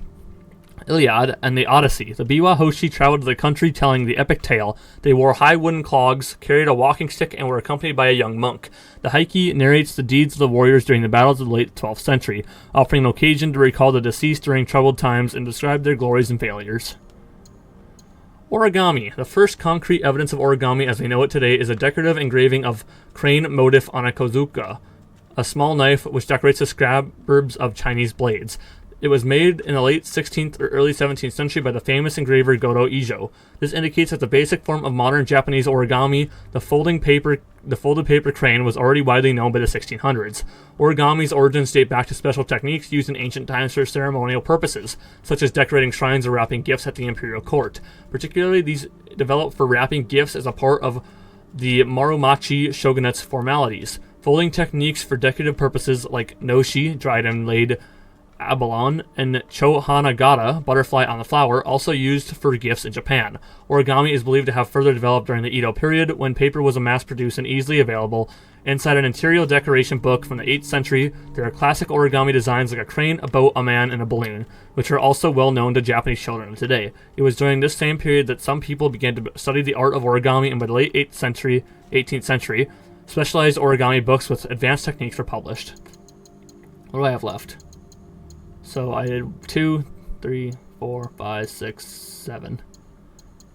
Iliad and the Odyssey. The biwahoshi traveled to the country telling the epic tale. They wore high wooden clogs, carried a walking stick, and were accompanied by a young monk. The Hiki narrates the deeds of the warriors during the battles of the late 12th century, offering an occasion to recall the deceased during troubled times and describe their glories and failures. Origami. The first concrete evidence of origami as we know it today is a decorative engraving of crane motif on a kozuka, a small knife which decorates the scabbards of Chinese blades. It was made in the late 16th or early 17th century by the famous engraver Godo Ijo. This indicates that the basic form of modern Japanese origami, the folded paper crane, was already widely known by the 1600s. Origami's origins date back to special techniques used in ancient times for ceremonial purposes, such as decorating shrines or wrapping gifts at the imperial court. Particularly, these developed for wrapping gifts as a part of the Muromachi shogunate's formalities. Folding techniques for decorative purposes like noshi, dried and laid abalone, and chohanagata, butterfly on the flower, also used for gifts in Japan. Origami is believed to have further developed during the Edo period, when paper was mass-produced and easily available. Inside an interior decoration book from the 8th century, there are classic origami designs like a crane, a boat, a man, and a balloon, which are also well known to Japanese children of today. It was during this same period that some people began to study the art of origami, and by the late 18th century, specialized origami books with advanced techniques were published. What do I have left? So I did 2, 3, 4, 5, 6, 7.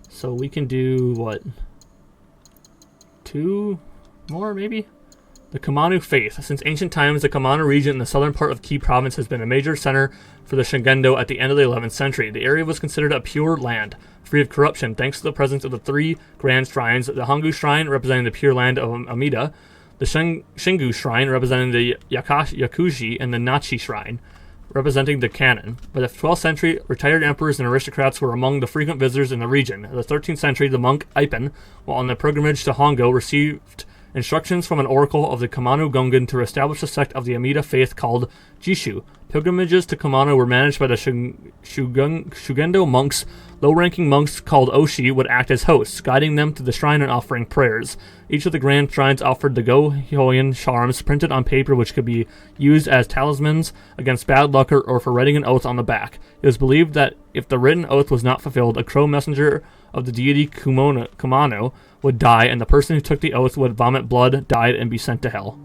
So we can do, what? 2 more, maybe? The Kumano faith. Since ancient times, the Kumano region in the southern part of Ki province has been a major center for the Shingendo at the end of the 11th century. The area was considered a pure land, free of corruption, thanks to the presence of the 3 grand shrines: the Hongu Shrine, representing the pure land of Amida, the Shingu Shrine, representing the Yakuji, and the Nachi Shrine, representing the canon. By the 12th century, retired emperors and aristocrats were among the frequent visitors in the region. In the 13th century, the monk Ipan, while on the pilgrimage to Hongo, received instructions from an oracle of the Kamano Gungan to establish a sect of the Amida faith called Jishu. Pilgrimages to Kamano were managed by the Shugendo monks. Low-ranking monks called Oshi would act as hosts, guiding them to the shrine and offering prayers. Each of the grand shrines offered the Go-Hyoin charms printed on paper which could be used as talismans against bad luck or for writing an oath on the back. It was believed that if the written oath was not fulfilled, a crow messenger of the deity Kumano would die, and the person who took the oath would vomit blood, die, and be sent to hell.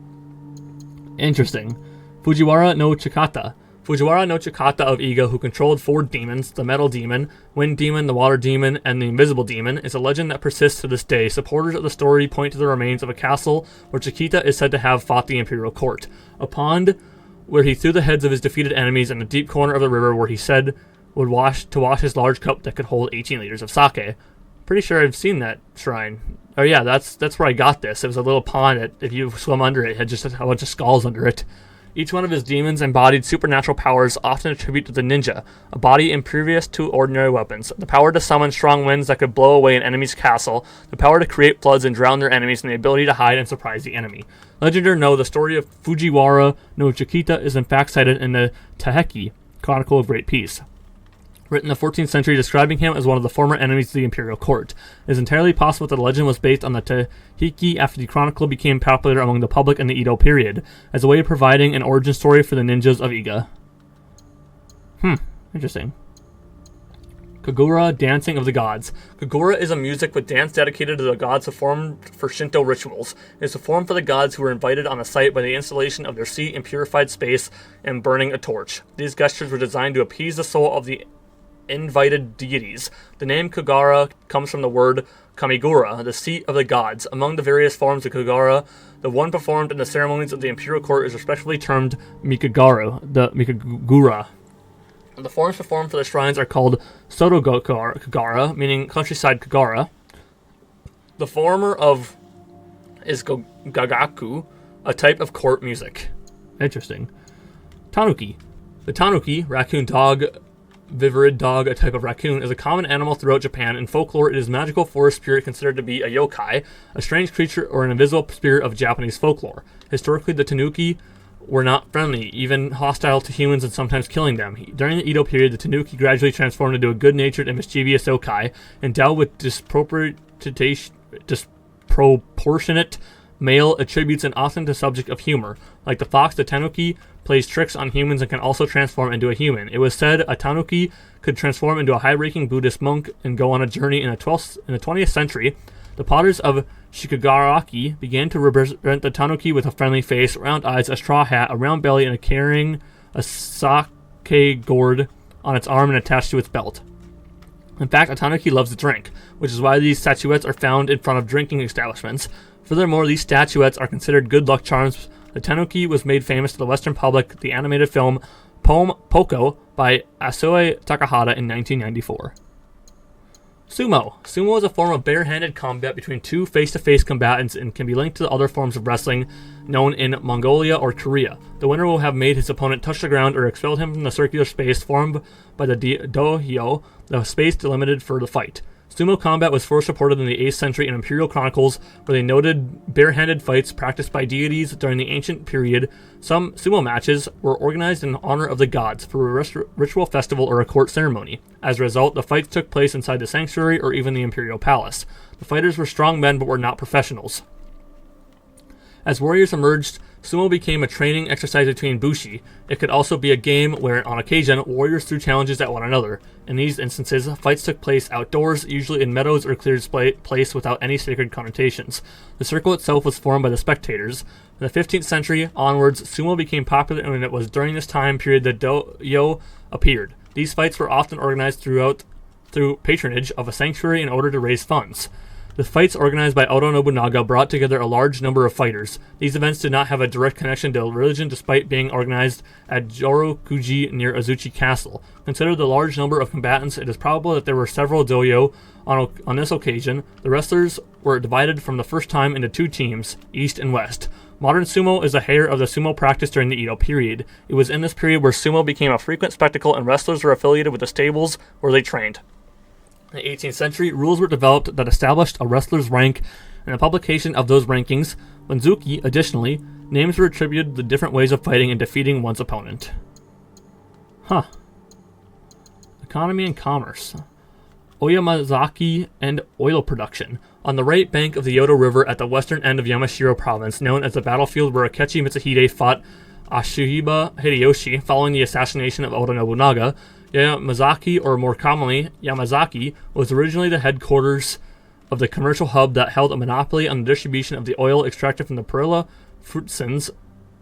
Interesting. Fujiwara no Chikata. Fujiwara no Chikata of Iga, who controlled 4 demons, the Metal Demon, Wind Demon, the Water Demon, and the Invisible Demon, is a legend that persists to this day. Supporters of the story point to the remains of a castle where Chikita is said to have fought the imperial court, a pond where he threw the heads of his defeated enemies, and a deep corner of the river where he said would wash his large cup that could hold 18 liters of sake. Pretty sure I've seen that shrine. Oh yeah, that's where I got this. It was a little pond that, if you swim under it, had just a bunch of skulls under it. Each one of his demons embodied supernatural powers, often attributed to the ninja, a body impervious to ordinary weapons, the power to summon strong winds that could blow away an enemy's castle, the power to create floods and drown their enemies, and the ability to hide and surprise the enemy. Legend or no, the story of Fujiwara no Chikita is in fact cited in the Taheki, Chronicle of Great Peace, written in the 14th century, describing him as one of the former enemies of the imperial court. It is entirely possible that the legend was based on the Taheki after the chronicle became popular among the public in the Edo period, as a way of providing an origin story for the ninjas of Iga. Interesting. Kagura, Dancing of the Gods. Kagura is a music with dance dedicated to the gods performed for Shinto rituals. It is performed for the gods who were invited on the site by the installation of their seat in purified space and burning a torch. These gestures were designed to appease the soul of the invited deities. The name Kagara comes from the word Kamigura, the seat of the gods. Among the various forms of Kagara, the one performed in the ceremonies of the imperial court is respectively termed Mikagura. The forms performed for the shrines are called Soto Kagara, meaning countryside Kagara. The former is Gagaku, a type of court music. Interesting. Tanuki. The tanuki, raccoon dog, vivid dog, a type of raccoon, is a common animal throughout Japan. In folklore, it is a magical forest spirit considered to be a yokai, a strange creature or an invisible spirit of Japanese folklore. Historically, the tanuki were not friendly, even hostile to humans and sometimes killing them. During the Edo period, the tanuki gradually transformed into a good-natured and mischievous yokai, endowed with disproportionate male attributes and often the subject of humor. Like the fox, the tanuki plays tricks on humans and can also transform into a human. It was said a tanuki could transform into a high-ranking Buddhist monk and go on a journey in the 20th century. The potters of Shikigaraki began to represent the tanuki with a friendly face, round eyes, a straw hat, a round belly, and carrying a sake gourd on its arm and attached to its belt. In fact, a tanuki loves to drink, which is why these statuettes are found in front of drinking establishments. Furthermore, these statuettes are considered good luck charms. The tanuki was made famous to the Western public, the animated film Poco by Asue Takahata in 1994. Sumo. Sumo is a form of bare-handed combat between two face-to-face combatants and can be linked to other forms of wrestling known in Mongolia or Korea. The winner will have made his opponent touch the ground or expelled him from the circular space formed by the dohyo, the space delimited for the fight. Sumo combat was first reported in the 8th century in Imperial Chronicles, where they noted bare-handed fights practiced by deities during the ancient period. Some sumo matches were organized in honor of the gods for a ritual festival or a court ceremony. As a result, the fights took place inside the sanctuary or even the imperial palace. The fighters were strong men but were not professionals. As warriors emerged, sumo became a training exercise between bushi. It could also be a game where, on occasion, warriors threw challenges at one another. In these instances, fights took place outdoors, usually in meadows or cleared place without any sacred connotations. The circle itself was formed by the spectators. In the 15th century onwards, sumo became popular, and it was during this time period that dohyo appeared. These fights were often organized through patronage of a sanctuary in order to raise funds. The fights organized by Oda Nobunaga brought together a large number of fighters. These events did not have a direct connection to religion despite being organized at Jorokuji near Azuchi Castle. Considering the large number of combatants, it is probable that there were several dohyo on this occasion. The wrestlers were divided from the first time into two teams, east and west. Modern sumo is a heir of the sumo practice during the Edo period. It was in this period where sumo became a frequent spectacle and wrestlers were affiliated with the stables where they trained. In the 18th century, rules were developed that established a wrestler's rank In the publication of those rankings, Wanzuki, additionally, names were attributed to different ways of fighting and defeating one's opponent. Huh. Economy and commerce. Oyamazaki and oil production. On the right bank of the Yodo River at the western end of Yamashiro province, known as the battlefield where Akechi Mitsuhide fought Ashihiba Hideyoshi following the assassination of Oda Nobunaga, Yamazaki, or more commonly Yamazaki, was originally the headquarters of the commercial hub that held a monopoly on the distribution of the oil extracted from the Perilla fruitsins,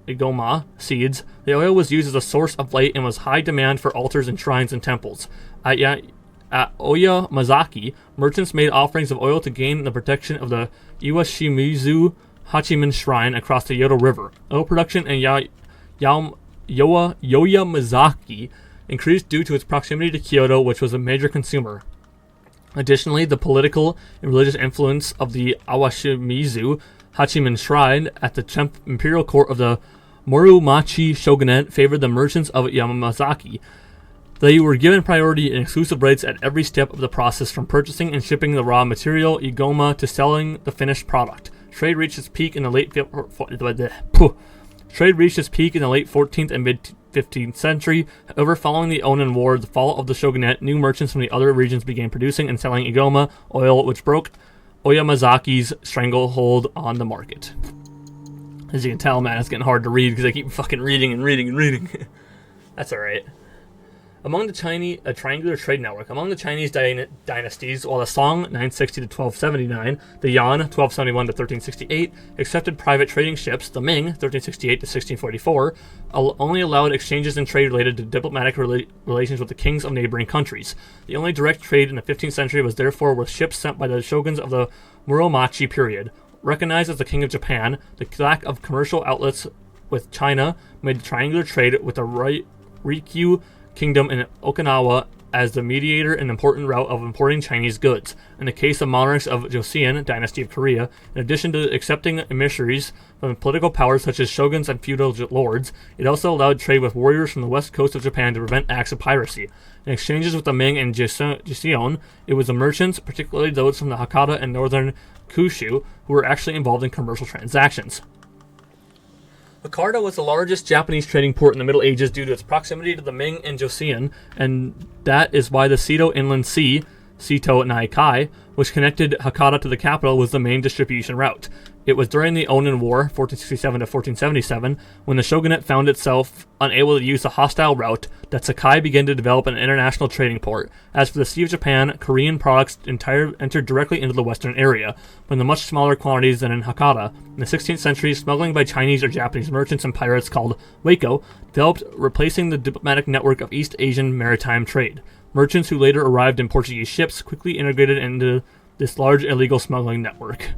igoma, seeds. The oil was used as a source of light and was high demand for altars and shrines and temples. At Oyamazaki, merchants made offerings of oil to gain the protection of the Iwashimizu Hachiman Shrine across the Yodo River. Oil production in Oyamazaki increased due to its proximity to Kyoto, which was a major consumer. Additionally, the political and religious influence of the Awashimizu Hachiman Shrine at the imperial court of the Muromachi shogunate favored the merchants of Yamazaki. They were given priority and exclusive rights at every step of the process, from purchasing and shipping the raw material, igoma, to selling the finished product. Trade reached its peak in the late 14th and mid-15th century. However, following the Onin War, the fall of the shogunate, new merchants from the other regions began producing and selling igoma oil, which broke Oyamazaki's stranglehold on the market. As you can tell, man, it's getting hard to read because I keep fucking reading and reading and reading. That's alright. Among the Chinese, a triangular trade network. Among the Chinese dynasties, while the Song 960 to 1279, the Yan 1271 to 1368 accepted private trading ships, the Ming 1368 to 1644 only allowed exchanges and trade related to diplomatic relations with the kings of neighboring countries. The only direct trade in the 15th century was therefore with ships sent by the shoguns of the Muromachi period. Recognized as the king of Japan, the lack of commercial outlets with China made the triangular trade with the Ryukyu Kingdom in Okinawa as the mediator and important route of importing Chinese goods. In the case of monarchs of Joseon, dynasty of Korea, in addition to accepting emissaries from political powers such as shoguns and feudal lords, it also allowed trade with warriors from the west coast of Japan to prevent acts of piracy. In exchanges with the Ming and Joseon, it was the merchants, particularly those from the Hakata and northern Kyushu, who were actually involved in commercial transactions. Hakata was the largest Japanese trading port in the Middle Ages due to its proximity to the Ming and Joseon, and that is why the Seto Inland Sea, Seto Naikai, which connected Hakata to the capital, was the main distribution route. It was during the Onin War, 1467 to 1477, when the shogunate found itself unable to use the hostile route, that Sakai began to develop an international trading port. As for the Sea of Japan, Korean products entered directly into the western area, but in much smaller quantities than in Hakata. In the 16th century, smuggling by Chinese or Japanese merchants and pirates called Waiko developed, replacing the diplomatic network of East Asian maritime trade. Merchants who later arrived in Portuguese ships quickly integrated into this large illegal smuggling network.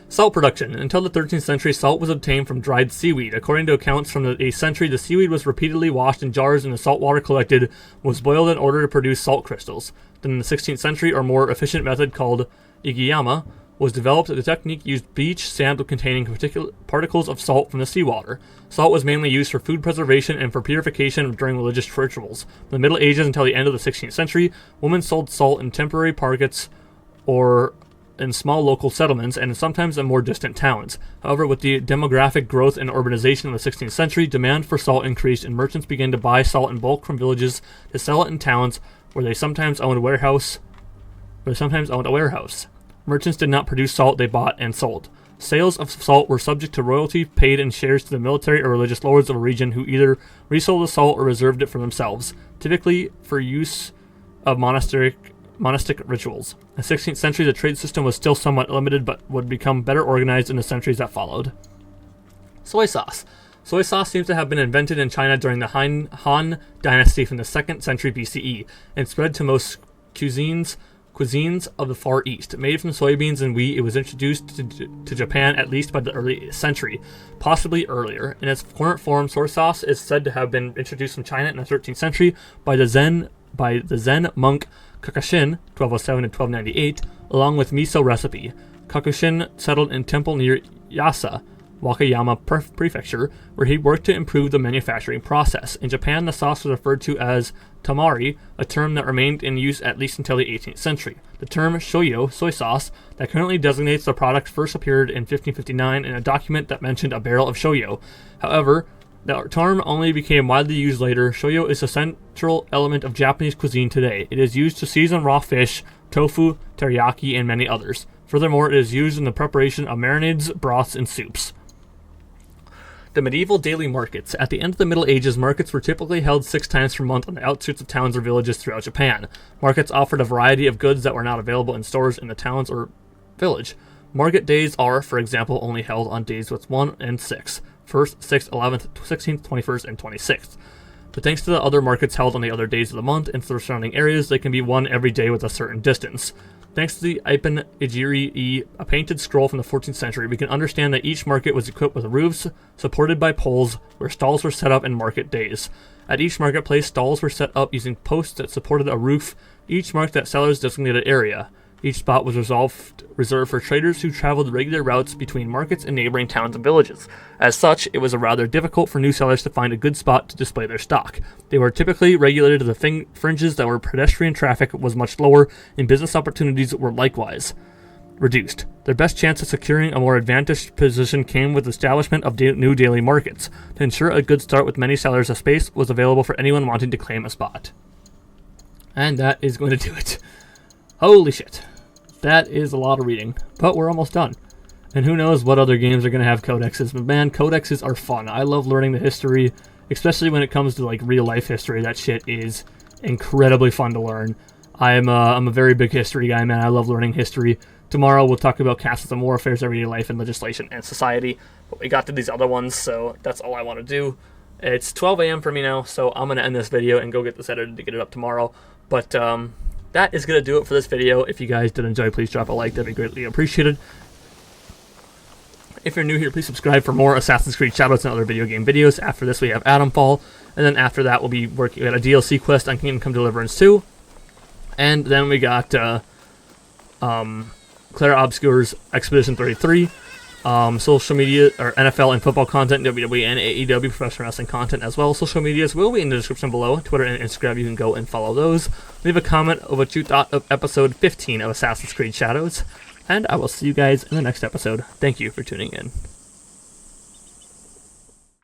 Salt production. Until the 13th century, salt was obtained from dried seaweed. According to accounts from the 8th century, the seaweed was repeatedly washed in jars and the salt water collected was boiled in order to produce salt crystals. Then in the 16th century, a more efficient method called igiyama was developed. The technique used bleach sampled containing particles of salt from the seawater. Salt was mainly used for food preservation and for purification during religious rituals. In the Middle Ages until the end of the 16th century, women sold salt in temporary markets or in small local settlements and sometimes in more distant towns. However, with the demographic growth and urbanization of the 16th century, demand for salt increased and merchants began to buy salt in bulk from villages to sell it in towns where they sometimes owned a warehouse. Merchants did not produce salt, they bought and sold. Sales of salt were subject to royalty paid in shares to the military or religious lords of a region who either resold the salt or reserved it for themselves, typically for use of monastic rituals. In the 16th century, the trade system was still somewhat limited but would become better organized in the centuries that followed. Soy sauce. Soy sauce seems to have been invented in China during the Han dynasty from the 2nd century BCE and spread to most cuisines of the Far East. Made from soybeans and wheat, it was introduced to Japan at least by the early 8th century, possibly earlier. In its current form, soy sauce is said to have been introduced from China in the 13th century by the Zen monk Kakushin, 1207 to 1298, along with miso recipe. Kakushin settled in temple near Yasa, Wakayama Prefecture, where he worked to improve the manufacturing process. In Japan, the sauce was referred to as tamari, a term that remained in use at least until the 18th century. The term shoyo, soy sauce, that currently designates the product first appeared in 1559 in a document that mentioned a barrel of shoyo. However, the term only became widely used later. Shoyo is a central element of Japanese cuisine today. It is used to season raw fish, tofu, teriyaki, and many others. Furthermore, it is used in the preparation of marinades, broths, and soups. The medieval daily markets. At the end of the Middle Ages, markets were typically held 6 times per month on the outskirts of towns or villages throughout Japan. Markets offered a variety of goods that were not available in stores in the towns or village. Market days are, for example, only held on days with 1 and 6, 1st, 6th, 11th, 16th, 21st, and 26th. But thanks to the other markets held on the other days of the month and the surrounding areas, they can be won every day with a certain distance. Thanks to the Ipen Ijiri-e, a painted scroll from the 14th century, we can understand that each market was equipped with roofs supported by poles where stalls were set up in market days. At each marketplace, stalls were set up using posts that supported a roof, each marked that seller's designated area. Each spot was reserved for traders who traveled regular routes between markets and neighboring towns and villages. As such, it was rather difficult for new sellers to find a good spot to display their stock. They were typically regulated to the fringes that were pedestrian traffic was much lower, and business opportunities were likewise reduced. Their best chance of securing a more advantaged position came with the establishment of new daily markets. To ensure a good start with many sellers, a space was available for anyone wanting to claim a spot. And that is going to do it. Holy shit. That is a lot of reading, but we're almost done. And who knows what other games are going to have codexes, but man, codexes are fun. I love learning the history, especially when it comes to like real life history. That shit is incredibly fun to learn. I'm a very big history guy, man. I love learning history. Tomorrow we'll talk about castles and warfares, everyday life and legislation and society, but we got to these other ones, so that's all I want to do. It's 12 a.m. for me now, so I'm going to end this video and go get this edited to get it up tomorrow, but that is going to do it for this video. If you guys did enjoy, please drop a like. That'd be greatly appreciated. If you're new here, please subscribe for more Assassin's Creed Shadows and other video game videos. After this, we have Atomfall. And then after that, we'll be working at a DLC quest on Kingdom Come Deliverance 2. And then we got Clara Obscure's Expedition 33. Social media, or NFL and football content, WWE and AEW professional wrestling content as well. Social medias will be in the description below. Twitter and Instagram, you can go and follow those. Leave a comment of what you thought of episode 15 of Assassin's Creed Shadows, and I will see you guys in the next episode. Thank you for tuning in.